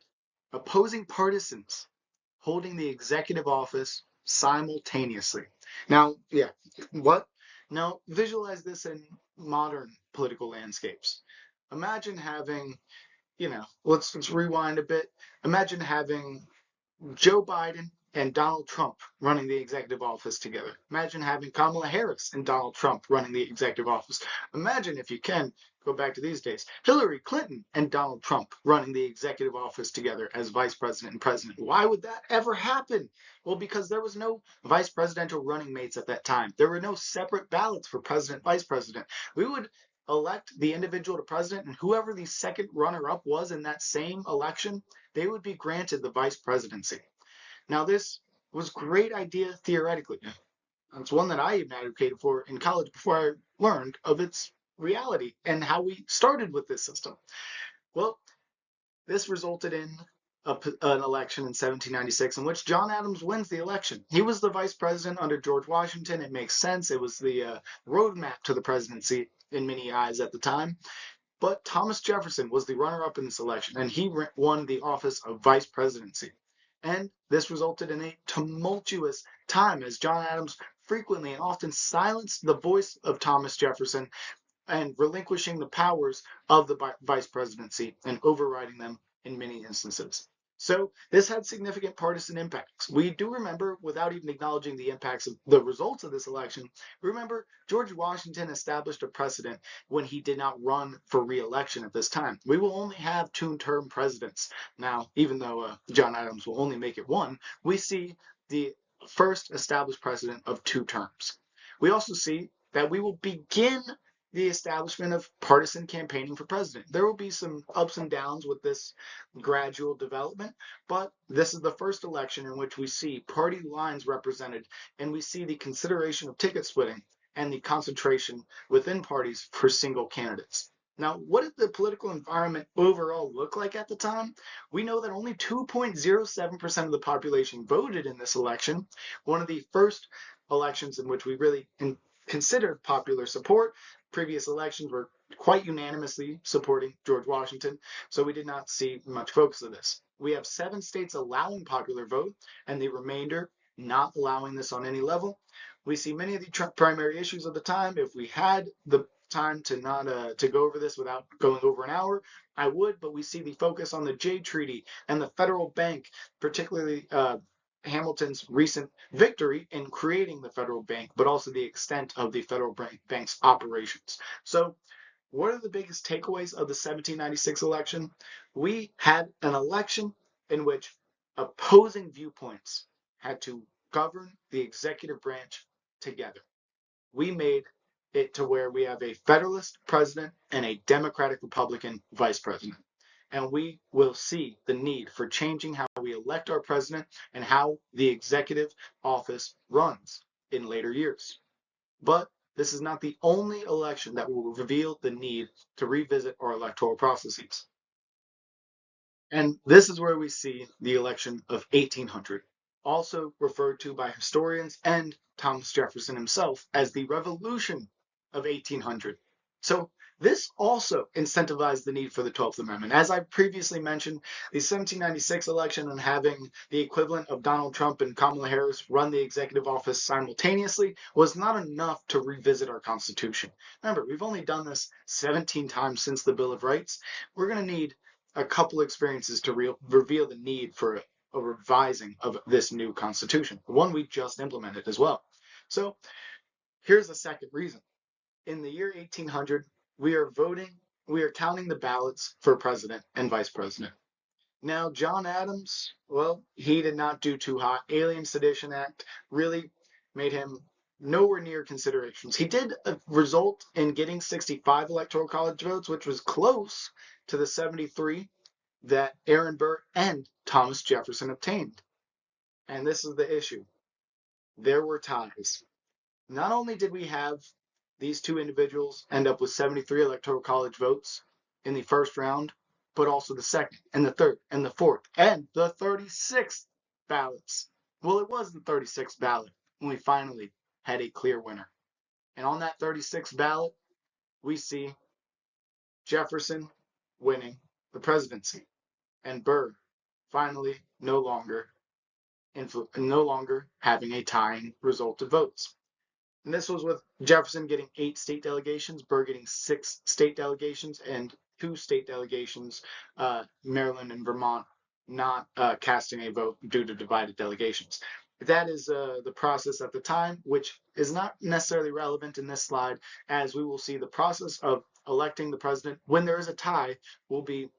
opposing partisans holding the executive office simultaneously. Now, yeah, what? Now, visualize this in modern political landscapes. Imagine having, let's rewind a bit. Imagine having Joe Biden and Donald Trump running the executive office together. Imagine having Kamala Harris and Donald Trump running the executive office. Imagine, if you can, go back to these days, Hillary Clinton and Donald Trump running the executive office together as vice president and president. Why would that ever happen? Well, because there was no vice presidential running mates at that time. There were no separate ballots for president, vice president. We would elect the individual to president, and whoever the second runner-up was in that same election, they would be granted the vice presidency. Now, this was a great idea theoretically. It's one that I even advocated for in college before I learned of its reality and how we started with this system. Well, this resulted in an election in 1796 in which John Adams wins the election. He was the vice president under George Washington. It makes sense. It was the roadmap to the presidency in many eyes at the time. But Thomas Jefferson was the runner-up in this election, and he won the office of vice presidency. And this resulted in a tumultuous time as John Adams frequently and often silenced the voice of Thomas Jefferson and relinquishing the powers of the vice presidency and overriding them in many instances. So this had significant partisan impacts. We do remember, without even acknowledging the impacts of the results of this election, remember George Washington established a precedent when he did not run for re-election at this time. We will only have two-term presidents. Now, even though John Adams will only make it one, we see the first established precedent of 2 terms. We also see that we will begin the establishment of partisan campaigning for president. There will be some ups and downs with this gradual development, but this is the first election in which we see party lines represented, and we see the consideration of ticket splitting and the concentration within parties for single candidates. Now, what did the political environment overall look like at the time? We know that only 2.07% of the population voted in this election, one of the first elections in which we really considered popular support. Previous elections were quite unanimously supporting George Washington, so we did not see much focus of this. We have 7 states allowing popular vote, and the remainder not allowing this on any level. We see many of the primary issues of the time. If we had the time to not to go over this without going over an hour, I would, but we see the focus on the Jay Treaty and the federal bank, particularly Hamilton's recent victory in creating the federal bank, but also the extent of the federal bank's operations. So what are the biggest takeaways of the 1796 election? We had an election in which opposing viewpoints had to govern the executive branch together. We made it to where we have a Federalist president and a Democratic Republican vice president. And we will see the need for changing how we elect our president and how the executive office runs in later years. But this is not the only election that will reveal the need to revisit our electoral processes. And this is where we see the election of 1800, also referred to by historians and Thomas Jefferson himself as the Revolution of 1800. So this also incentivized the need for the 12th Amendment. As I previously mentioned, the 1796 election and having the equivalent of Donald Trump and Kamala Harris run the executive office simultaneously was not enough to revisit our Constitution. Remember, we've only done this 17 times since the Bill of Rights. We're going to need a couple experiences to reveal the need for a revising of this new Constitution, the one we just implemented as well. So here's the second reason. In the year 1800, we are counting the ballots for president and vice president. Now, John Adams, well, he did not do too hot. Alien Sedition Act really made him nowhere near considerations. He did result in getting 65 electoral college votes, which was close to the 73 that Aaron Burr and Thomas Jefferson obtained. And this is the issue. There were ties. Not only did we have these two individuals end up with 73 electoral college votes in the first round, but also the second and the third and the fourth and the 36th ballots. Well, it was the 36th ballot when we finally had a clear winner. And on that 36th ballot, we see Jefferson winning the presidency and Burr finally no longer having a tying result of votes. And this was with Jefferson getting 8 state delegations, Burr getting 6 state delegations, and 2 state delegations, Maryland and Vermont, not casting a vote due to divided delegations. That is the process at the time, which is not necessarily relevant in this slide, as we will see the process of electing the president when there is a tie will be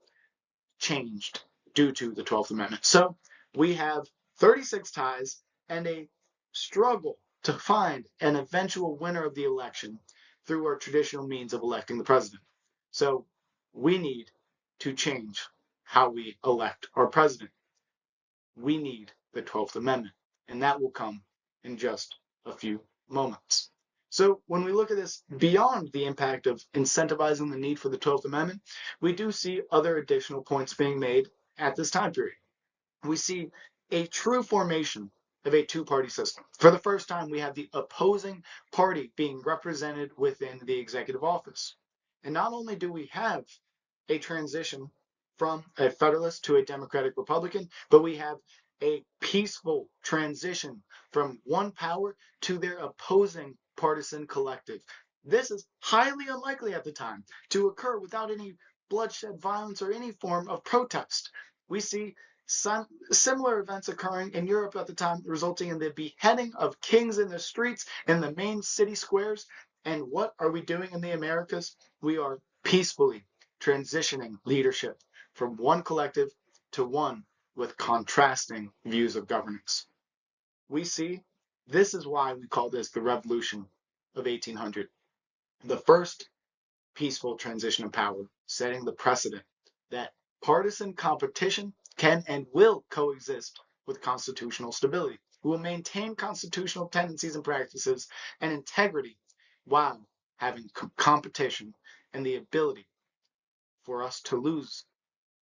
changed due to the 12th Amendment. So we have 36 ties and a struggle to find an eventual winner of the election through our traditional means of electing the president. So we need to change how we elect our president. We need the 12th Amendment, and that will come in just a few moments. So when we look at this beyond the impact of incentivizing the need for the 12th Amendment, we do see other additional points being made at this time period. We see a true formation of a two-party system. For the first time, we have the opposing party being represented within the executive office. And not only do we have a transition from a Federalist to a Democratic Republican, but we have a peaceful transition from one power to their opposing partisan collective. This is highly unlikely at the time to occur without any bloodshed, violence, or any form of protest. We see similar events occurring in Europe at the time, resulting in the beheading of kings in the streets in the main city squares. And what are we doing in the Americas? We are peacefully transitioning leadership from one collective to one with contrasting views of governance. We see this is why we call this the Revolution of 1800, the first peaceful transition of power, setting the precedent that partisan competition can and will coexist with constitutional stability. We will maintain constitutional tendencies and practices and integrity while having competition and the ability for us to lose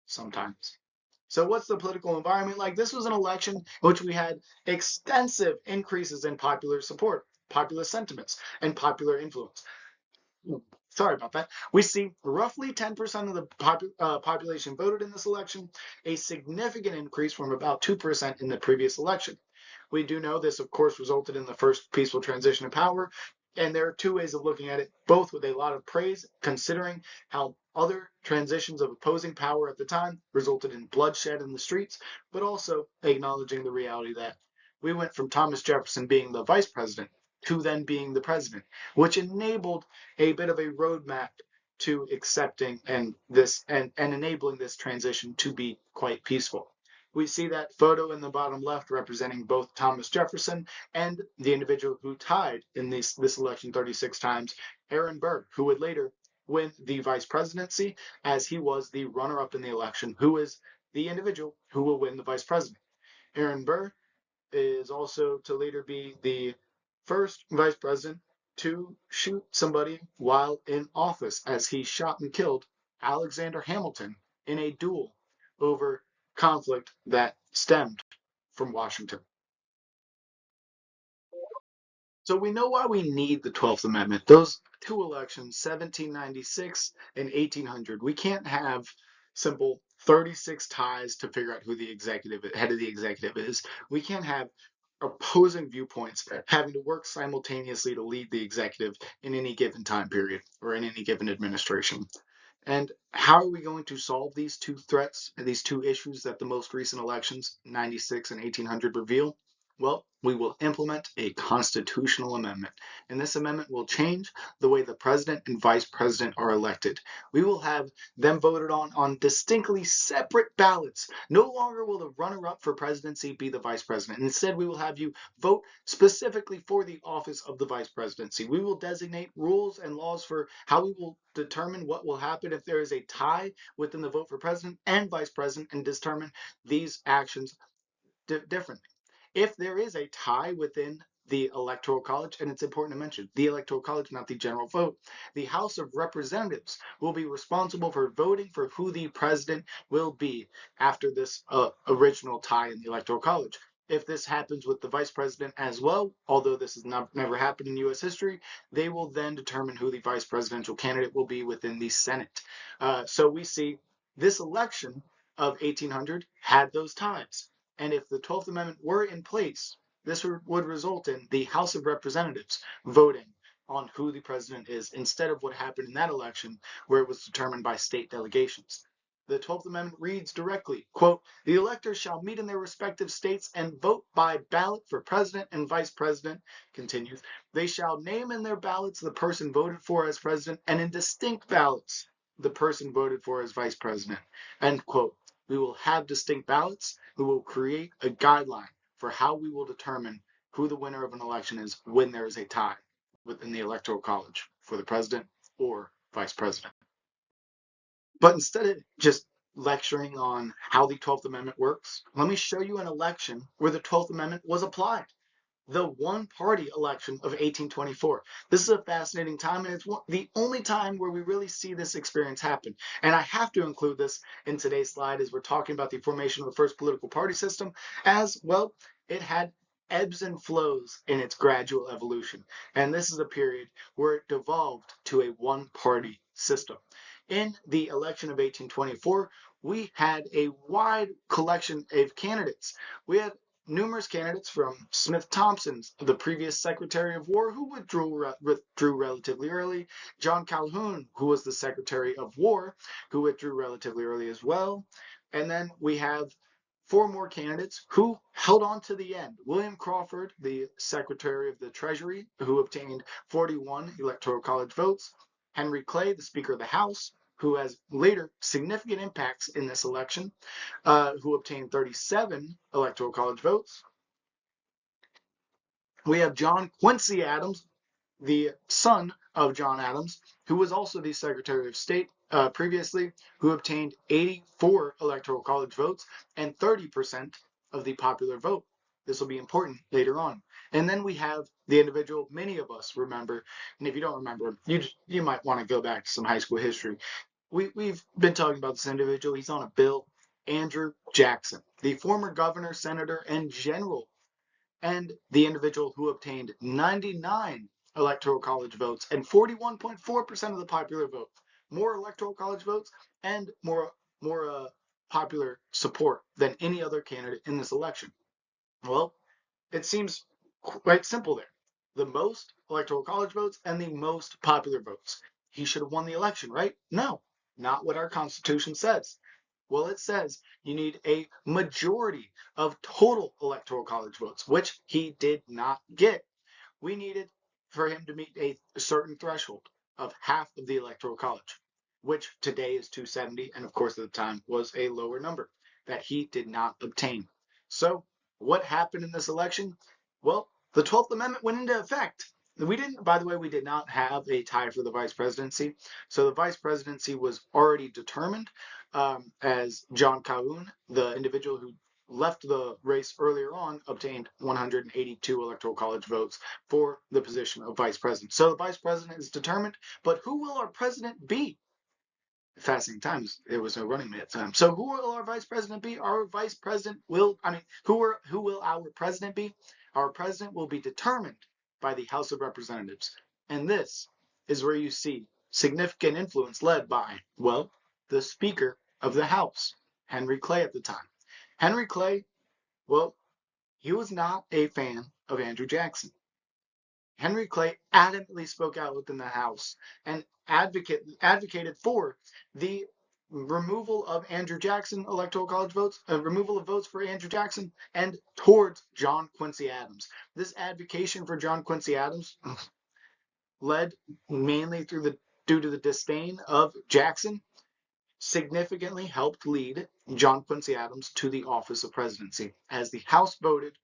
sometimes. So what's the political environment like? This was an election in which we had extensive increases in popular support, popular sentiments, and popular influence. Sorry about that. We see roughly 10% of the population voted in this election, a significant increase from about 2% in the previous election. We do know this, of course, resulted in the first peaceful transition of power, and there are two ways of looking at it, both with a lot of praise, considering how other transitions of opposing power at the time resulted in bloodshed in the streets, but also acknowledging the reality that we went from Thomas Jefferson being the vice president to then being the president, which enabled a bit of a roadmap to accepting and enabling this transition to be quite peaceful. We see that photo in the bottom left representing both Thomas Jefferson and the individual who tied in this election 36 times, Aaron Burr, who would later win the vice presidency as he was the runner-up in the election, who is the individual who will win the vice president. Aaron Burr is also to later be the first vice president to shoot somebody while in office, as he shot and killed Alexander Hamilton in a duel over conflict that stemmed from Washington. So we know why we need the 12th Amendment. Those two elections, 1796 and 1800, we can't have simple 36 ties to figure out who the head of the executive is. We can't have opposing viewpoints having to work simultaneously to lead the executive in any given time period or in any given administration. And how are we going to solve these two threats and these two issues that the most recent elections, 96 and 1800, reveal? Well, we will implement a constitutional amendment, and this amendment will change the way the president and vice president are elected. We will have them voted on distinctly separate ballots. No longer will the runner-up for presidency be the vice president. Instead, we will have you vote specifically for the office of the vice presidency. We will designate rules and laws for how we will determine what will happen if there is a tie within the vote for president and vice president, and determine these actions differently. If there is a tie within the Electoral College, and it's important to mention the Electoral College, not the general vote, the House of Representatives will be responsible for voting for who the president will be after this original tie in the Electoral College. If this happens with the vice president as well, although this has never happened in U.S. history, they will then determine who the vice presidential candidate will be within the Senate. So we see this election of 1800 had those ties. And if the 12th Amendment were in place, this would result in the House of Representatives voting on who the president is, instead of what happened in that election where it was determined by state delegations. The 12th Amendment reads directly, quote, "The electors shall meet in their respective states and vote by ballot for president and vice president," continues, "they shall name in their ballots the person voted for as president, and in distinct ballots the person voted for as vice president," end quote. We will have distinct ballots. We will create a guideline for how we will determine who the winner of an election is when there is a tie within the Electoral College for the president or vice president. But instead of just lecturing on how the 12th Amendment works, let me show you an election where the 12th Amendment was applied. The one-party election of 1824. This is a fascinating time, and it's the only time where we really see this experience happen. And I have to include this in today's slide as we're talking about the formation of the first political party system, as well, it had ebbs and flows in its gradual evolution. And this is a period where it devolved to a one-party system. In the election of 1824, we had a wide collection of candidates. We had numerous candidates from Smith-Thompson, the previous Secretary of War, who withdrew relatively early, John Calhoun, who was the Secretary of War, who withdrew relatively early as well, and then we have four more candidates who held on to the end. William Crawford, the Secretary of the Treasury, who obtained 41 Electoral College votes, Henry Clay, the Speaker of the House, who has later significant impacts in this election, who obtained 37 Electoral College votes. We have John Quincy Adams, the son of John Adams, who was also the Secretary of State previously, who obtained 84 Electoral College votes and 30% of the popular vote. This will be important later on. And then we have the individual many of us remember, and if you don't remember, you might want to go back to some high school history. We've been talking about this individual. He's on a bill, Andrew Jackson, the former governor, senator, and general, and the individual who obtained 99 Electoral College votes and 41.4% of the popular vote. More Electoral College votes and more popular support than any other candidate in this election. Well, it seems quite simple there. The most Electoral College votes and the most popular votes. He should have won the election, right? No, not what our Constitution says. Well, it says you need a majority of total Electoral College votes, which he did not get. We needed for him to meet a certain threshold of half of the Electoral College, which today is 270, and of course at the time was a lower number that he did not obtain. So what happened in this election? Well, the 12th Amendment went into effect. By the way, we did not have a tie for the vice presidency. So the vice presidency was already determined, as John Calhoun, the individual who left the race earlier on, obtained 182 Electoral College votes for the position of vice president. So the vice president is determined, but who will our president be? Fascinating times. There was no running mate at the time. So who will our vice president be? Our vice president will, who will our president be? Our president will be determined by the House of Representatives. And this is where you see significant influence led by, well, the Speaker of the House, Henry Clay at the time. Henry Clay, well, he was not a fan of Andrew Jackson. Henry Clay adamantly spoke out within the House and advocated for the removal of Andrew Jackson electoral college votes, removal of votes for Andrew Jackson, and towards John Quincy Adams. This advocacy for John Quincy Adams led mainly due to the disdain of Jackson, significantly helped lead John Quincy Adams to the office of presidency, as the House voted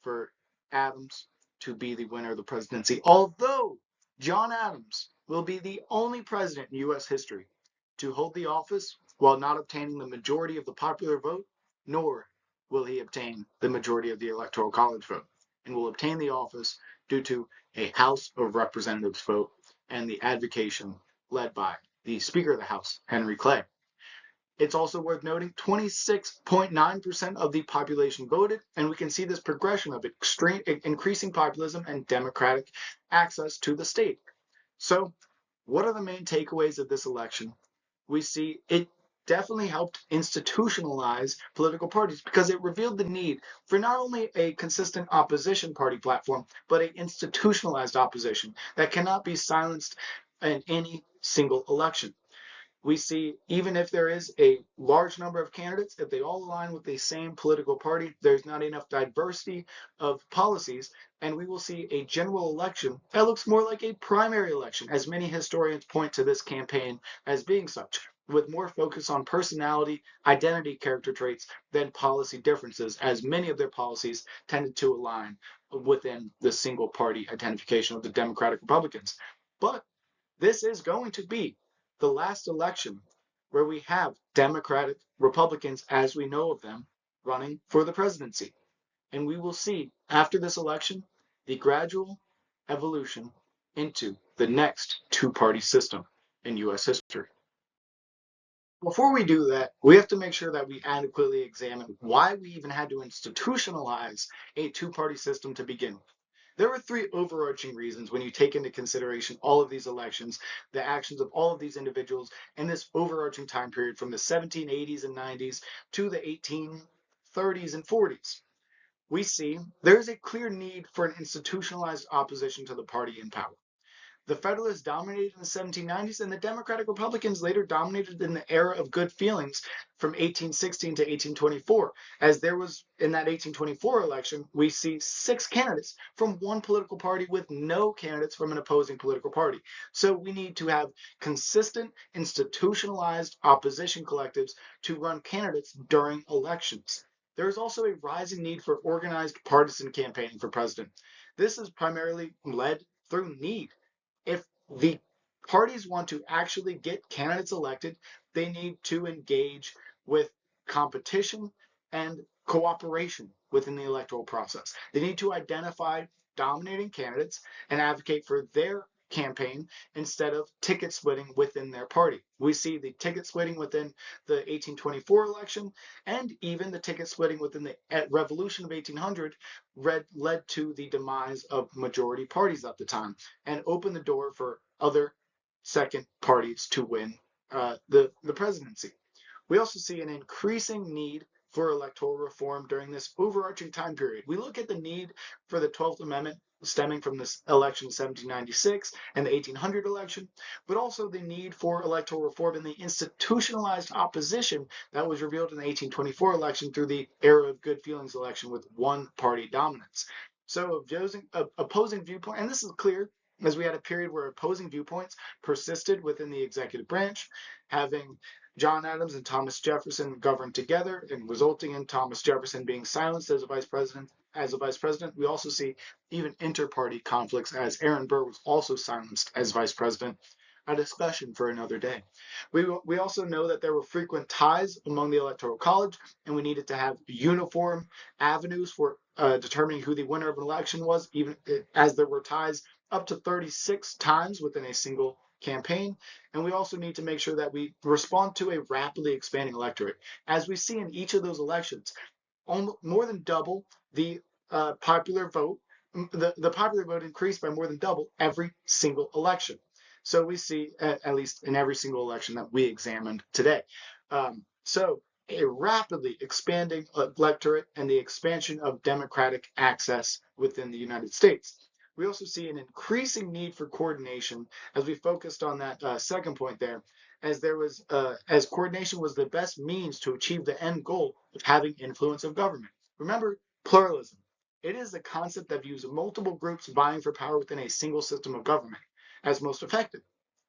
for Adams to be the winner of the presidency. Although John Adams will be the only president in U.S. history to hold the office while not obtaining the majority of the popular vote, nor will he obtain the majority of the Electoral College vote, and will obtain the office due to a House of Representatives vote and the advocacy led by the Speaker of the House, Henry Clay. It's also worth noting 26.9% of the population voted, and we can see this progression of extreme increasing populism and democratic access to the state. So, what are the main takeaways of this election? We see it definitely helped institutionalize political parties because it revealed the need for not only a consistent opposition party platform, but an institutionalized opposition that cannot be silenced in any single election. We see even if there is a large number of candidates, if they all align with the same political party, there's not enough diversity of policies, and we will see a general election that looks more like a primary election, as many historians point to this campaign as being such, with more focus on personality, identity character traits than policy differences, as many of their policies tended to align within the single party identification of the Democratic Republicans. But this is going to be the last election where we have Democratic Republicans, as we know of them, running for the presidency. And we will see after this election the gradual evolution into the next two-party system in U.S. history. Before we do that, we have to make sure that we adequately examine why we even had to institutionalize a two-party system to begin with. There are three overarching reasons when you take into consideration all of these elections, the actions of all of these individuals in this overarching time period from the 1780s and 90s to the 1830s and 40s. We see there is a clear need for an institutionalized opposition to the party in power. The Federalists dominated in the 1790s, and the Democratic Republicans later dominated in the era of good feelings from 1816 to 1824. As there was in that 1824 election, we see 6 candidates from one political party with no candidates from an opposing political party. So we need to have consistent, institutionalized opposition collectives to run candidates during elections. There is also a rising need for organized partisan campaigning for president. This is primarily led through need. If the parties want to actually get candidates elected, they need to engage with competition and cooperation within the electoral process. They need to identify dominating candidates and advocate for their campaign instead of ticket splitting within their party. We see the ticket splitting within the 1824 election and even the ticket splitting within the revolution of 1800 led to the demise of majority parties at the time and opened the door for other second parties to win the presidency. We also see an increasing need for electoral reform during this overarching time period. We look at the need for the 12th Amendment stemming from this election of 1796 and the 1800 election, but also the need for electoral reform in the institutionalized opposition that was revealed in the 1824 election through the era of good feelings election with one-party dominance. So opposing viewpoint, and this is clear as we had a period where opposing viewpoints persisted within the executive branch, having John Adams and Thomas Jefferson governed together and resulting in Thomas Jefferson being silenced as a vice president. We also see even inter-party conflicts as Aaron Burr was also silenced as vice president. A discussion for another day. We also know that there were frequent ties among the Electoral College, and we needed to have uniform avenues for determining who the winner of an election was, even as there were ties up to 36 times within a single campaign. And we also need to make sure that we respond to a rapidly expanding electorate. As we see in each of those elections, more than double the popular vote. The popular vote increased by more than double every single election. So we see, at least in every single election that we examined today. So a rapidly expanding electorate and the expansion of democratic access within the United States. We also see an increasing need for coordination as we focused on that second point there, as coordination was the best means to achieve the end goal of having influence of government. Remember, pluralism. It is the concept that views multiple groups vying for power within a single system of government as most effective.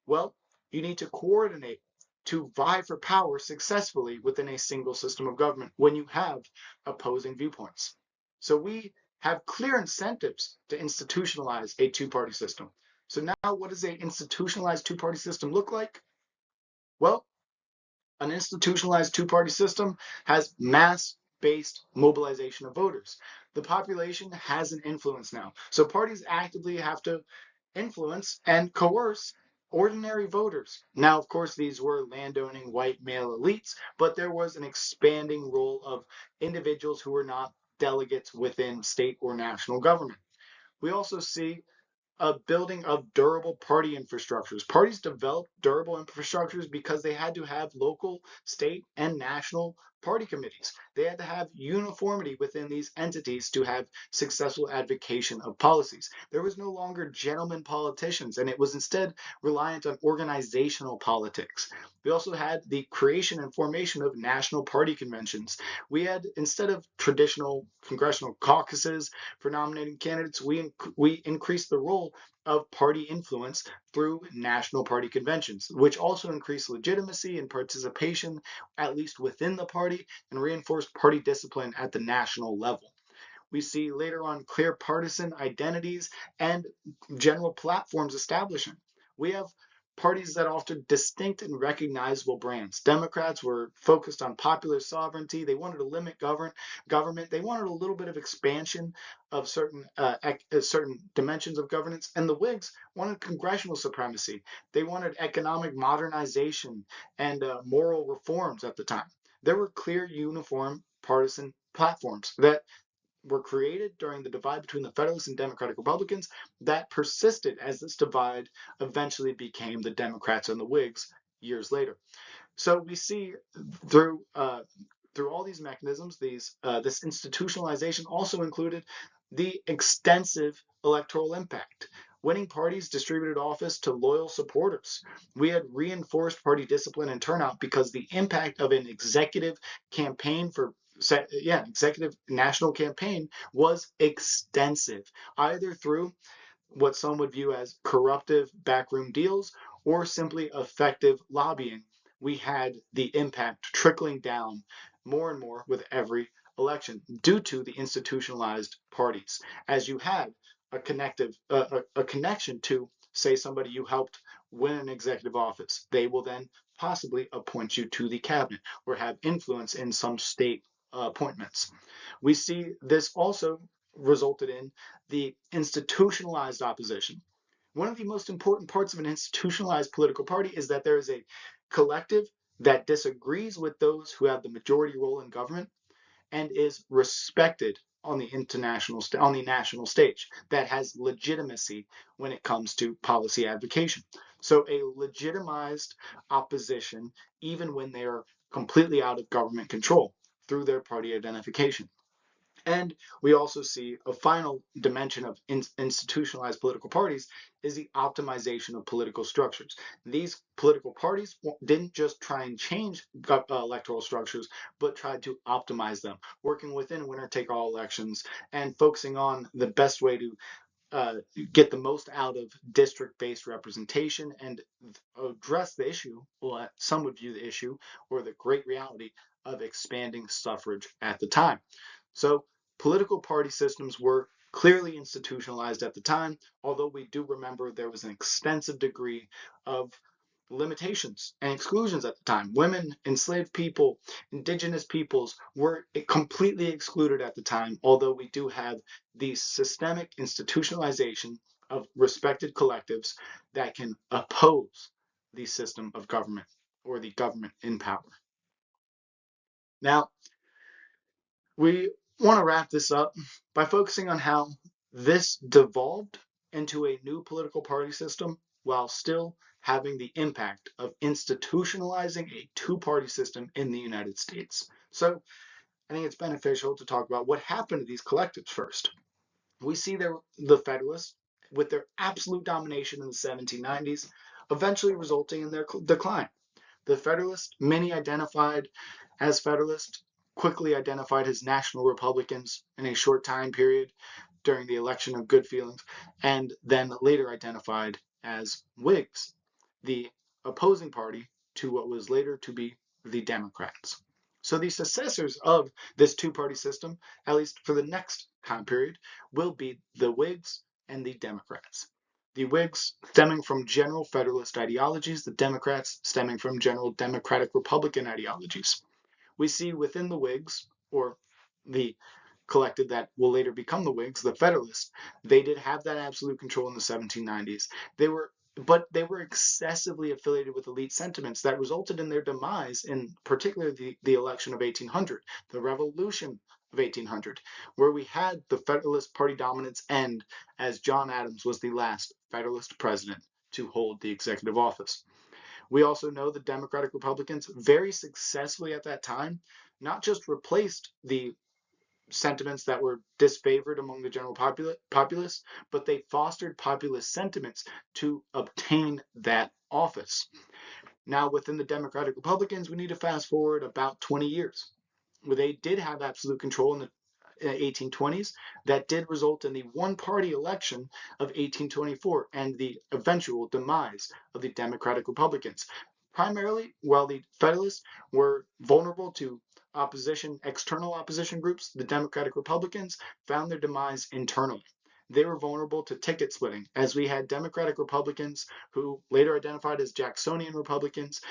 Well, you need to coordinate to vie for power successfully within a single system of government when you have opposing viewpoints. So we have clear incentives to institutionalize a two-party system. So now what does an institutionalized two-party system look like? Well, an institutionalized two-party system has mass-based mobilization of voters. The population has an influence now. So parties actively have to influence and coerce ordinary voters. Now, of course, these were landowning white male elites, but there was an expanding role of individuals who were not delegates within state or national government. We also see a building of durable party infrastructures. Parties developed durable infrastructures because they had to have local, state, and national party committees. They had to have uniformity within these entities to have successful advocation of policies. There was no longer gentlemen politicians, and it was instead reliant on organizational politics. We also had the creation and formation of national party conventions. We had, instead of traditional congressional caucuses for nominating candidates, we increased the role of party influence through national party conventions, which also increased legitimacy and participation, at least within the party, and reinforced party discipline at the national level. We see later on clear partisan identities and general platforms establishing. We have parties that offered distinct and recognizable brands. Democrats were focused on popular sovereignty. They wanted to limit government. They wanted a little bit of expansion of certain dimensions of governance. And the Whigs wanted congressional supremacy. They wanted economic modernization and moral reforms at the time. There were clear, uniform partisan platforms that were created during the divide between the Federalists and Democratic Republicans that persisted as this divide eventually became the Democrats and the Whigs years later. So we see through through all these mechanisms, this institutionalization also included the extensive electoral impact. Winning parties distributed office to loyal supporters. We had reinforced party discipline and turnout because the impact of an executive campaign executive national campaign was extensive, either through what some would view as corruptive backroom deals or simply effective lobbying. We had the impact trickling down more and more with every election due to the institutionalized parties. As you had a connection to, say, somebody you helped win an executive office, they will then possibly appoint you to the cabinet or have influence in some state appointments. We see this also resulted in the institutionalized opposition. One of the most important parts of an institutionalized political party is that there is a collective that disagrees with those who have the majority role in government and is respected on the national stage, that has legitimacy when it comes to policy advocacy. So a legitimized opposition, even when they are completely out of government control through their party identification. And we also see a final dimension of institutionalized political parties is the optimization of political structures. These political parties didn't just try and change electoral structures, but tried to optimize them, working within winner-take-all elections and focusing on the best way to get the most out of district-based representation and address the issue, well, some would view the issue or the great reality of expanding suffrage at the time. So political party systems were clearly institutionalized at the time, although we do remember there was an extensive degree of limitations and exclusions at the time. Women, enslaved people, indigenous peoples were completely excluded at the time, although we do have the systemic institutionalization of respected collectives that can oppose the system of government or the government in power. Now, we want to wrap this up by focusing on how this devolved into a new political party system while still having the impact of institutionalizing a two-party system in the United States. So I think it's beneficial to talk about what happened to these collectives first. We see there the Federalists with their absolute domination in the 1790s, eventually resulting in their decline. The Federalists, many identified as Federalists, quickly identified as National Republicans in a short time period during the election of Good Feelings, and then later identified as Whigs, the opposing party to what was later to be the Democrats. So the successors of this two-party system, at least for the next time period, will be the Whigs and the Democrats. The Whigs stemming from general Federalist ideologies, the Democrats stemming from general Democratic Republican ideologies. We see within the Whigs, or the collective that will later become the Whigs, the Federalists, they did have that absolute control in the 1790s. But they were excessively affiliated with elite sentiments that resulted in their demise in particularly the election of 1800, the revolution of 1800, where we had the Federalist Party dominance end as John Adams was the last Federalist president to hold the executive office. We also know the Democratic Republicans very successfully at that time not just replaced the sentiments that were disfavored among the general populace, but they fostered populist sentiments to obtain that office. Now, within the Democratic Republicans, we need to fast forward about 20 years, where they did have absolute control in the 1820s. That did result in the one-party election of 1824 and the eventual demise of the Democratic Republicans. Primarily, while the Federalists were vulnerable to external opposition groups, the Democratic Republicans found their demise internally. They were vulnerable to ticket splitting, as we had Democratic Republicans who later identified as Jacksonian Republicans,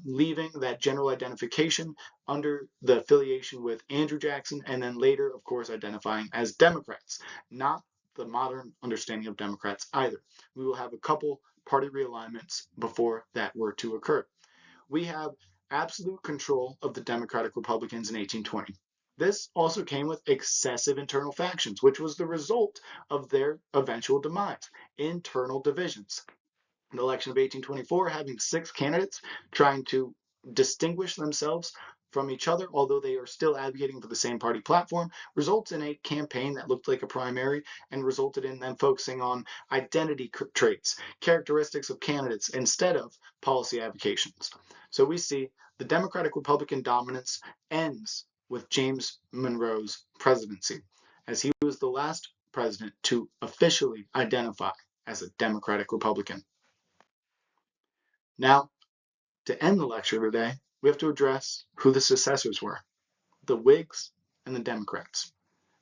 leaving that general identification under the affiliation with Andrew Jackson, and then later, of course, identifying as Democrats, not the modern understanding of Democrats either. We will have a couple party realignments before that were to occur. We have absolute control of the Democratic Republicans in 1820. This also came with excessive internal factions, which was the result of their eventual demise, internal divisions. The election of 1824 having 6 candidates trying to distinguish themselves from each other, although they are still advocating for the same party platform, results in a campaign that looked like a primary and resulted in them focusing on identity traits, characteristics of candidates instead of policy avocations. So we see the Democratic Republican dominance ends with James Monroe's presidency, as he was the last president to officially identify as a Democratic Republican. Now, to end the lecture today, we have to address who the successors were, the Whigs and the Democrats.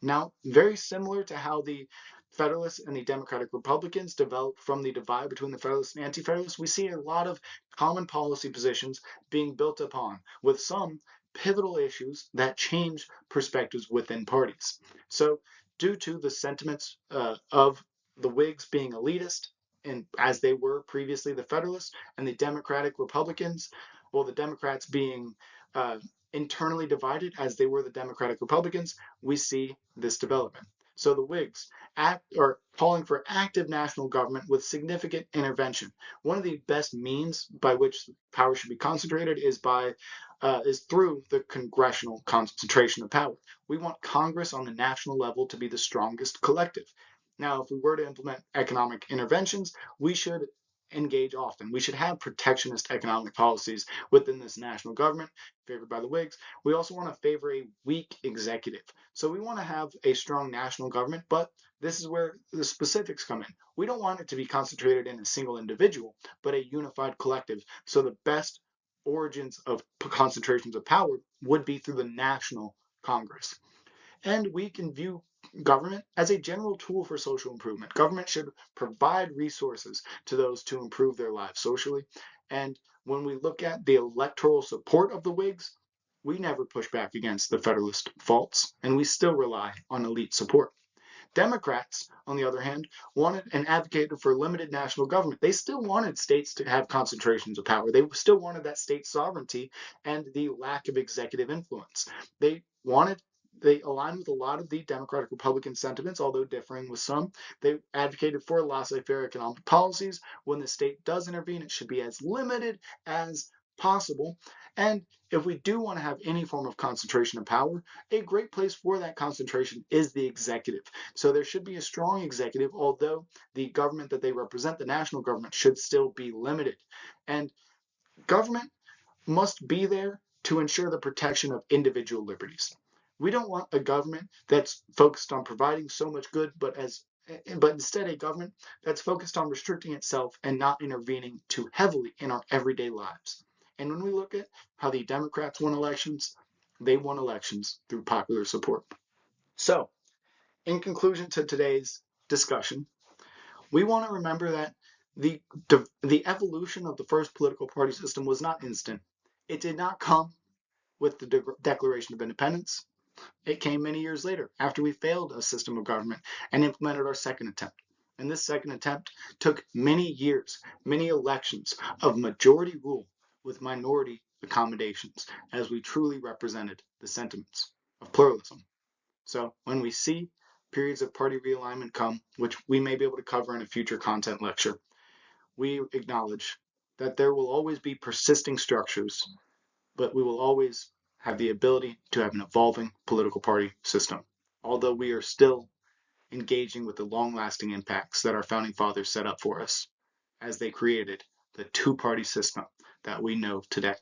Now, very similar to how the Federalists and the Democratic Republicans developed from the divide between the Federalists and Anti-Federalists, we see a lot of common policy positions being built upon, with some pivotal issues that change perspectives within parties. So, due to the sentiments of the Whigs being elitist, and as they were previously the Federalists, and the Democratic Republicans, well, the Democrats being internally divided as they were the Democratic Republicans, we see this development. So the Whigs are calling for active national government with significant intervention. One of the best means by which power should be concentrated is through the congressional concentration of power. We want Congress on the national level to be the strongest collective. Now, if we were to implement economic interventions, we should engage often. We should have protectionist economic policies within this national government, favored by the Whigs. We also want to favor a weak executive. So we want to have a strong national government, but this is where the specifics come in. We don't want it to be concentrated in a single individual, but a unified collective. So the best origins of concentrations of power would be through the national Congress. And we can view government as a general tool for social improvement. Government should provide resources to those to improve their lives socially. And when we look at the electoral support of the Whigs, we never push back against the Federalist faults, and we still rely on elite support. Democrats, on the other hand, wanted and advocated for limited national government. They still wanted states to have concentrations of power. They still wanted that state sovereignty and the lack of executive influence. They aligned with a lot of the Democratic Republican sentiments, although differing with some. They advocated for laissez-faire economic policies. When the state does intervene, it should be as limited as possible. And if we do want to have any form of concentration of power, a great place for that concentration is the executive. So there should be a strong executive, although the government that they represent, the national government, should still be limited. And government must be there to ensure the protection of individual liberties. We don't want a government that's focused on providing so much good, but instead a government that's focused on restricting itself and not intervening too heavily in our everyday lives. And when we look at how the Democrats won elections, they won elections through popular support. So, in conclusion to today's discussion, we want to remember that the, the evolution of the first political party system was not instant. It did not come with the Declaration of Independence. It came many years later, after we failed a system of government and implemented our second attempt. And this second attempt took many years, many elections of majority rule with minority accommodations, as we truly represented the sentiments of pluralism. So when we see periods of party realignment come, which we may be able to cover in a future content lecture, we acknowledge that there will always be persisting structures, but we will always have the ability to have an evolving political party system, although we are still engaging with the long-lasting impacts that our founding fathers set up for us as they created the two-party system that we know today.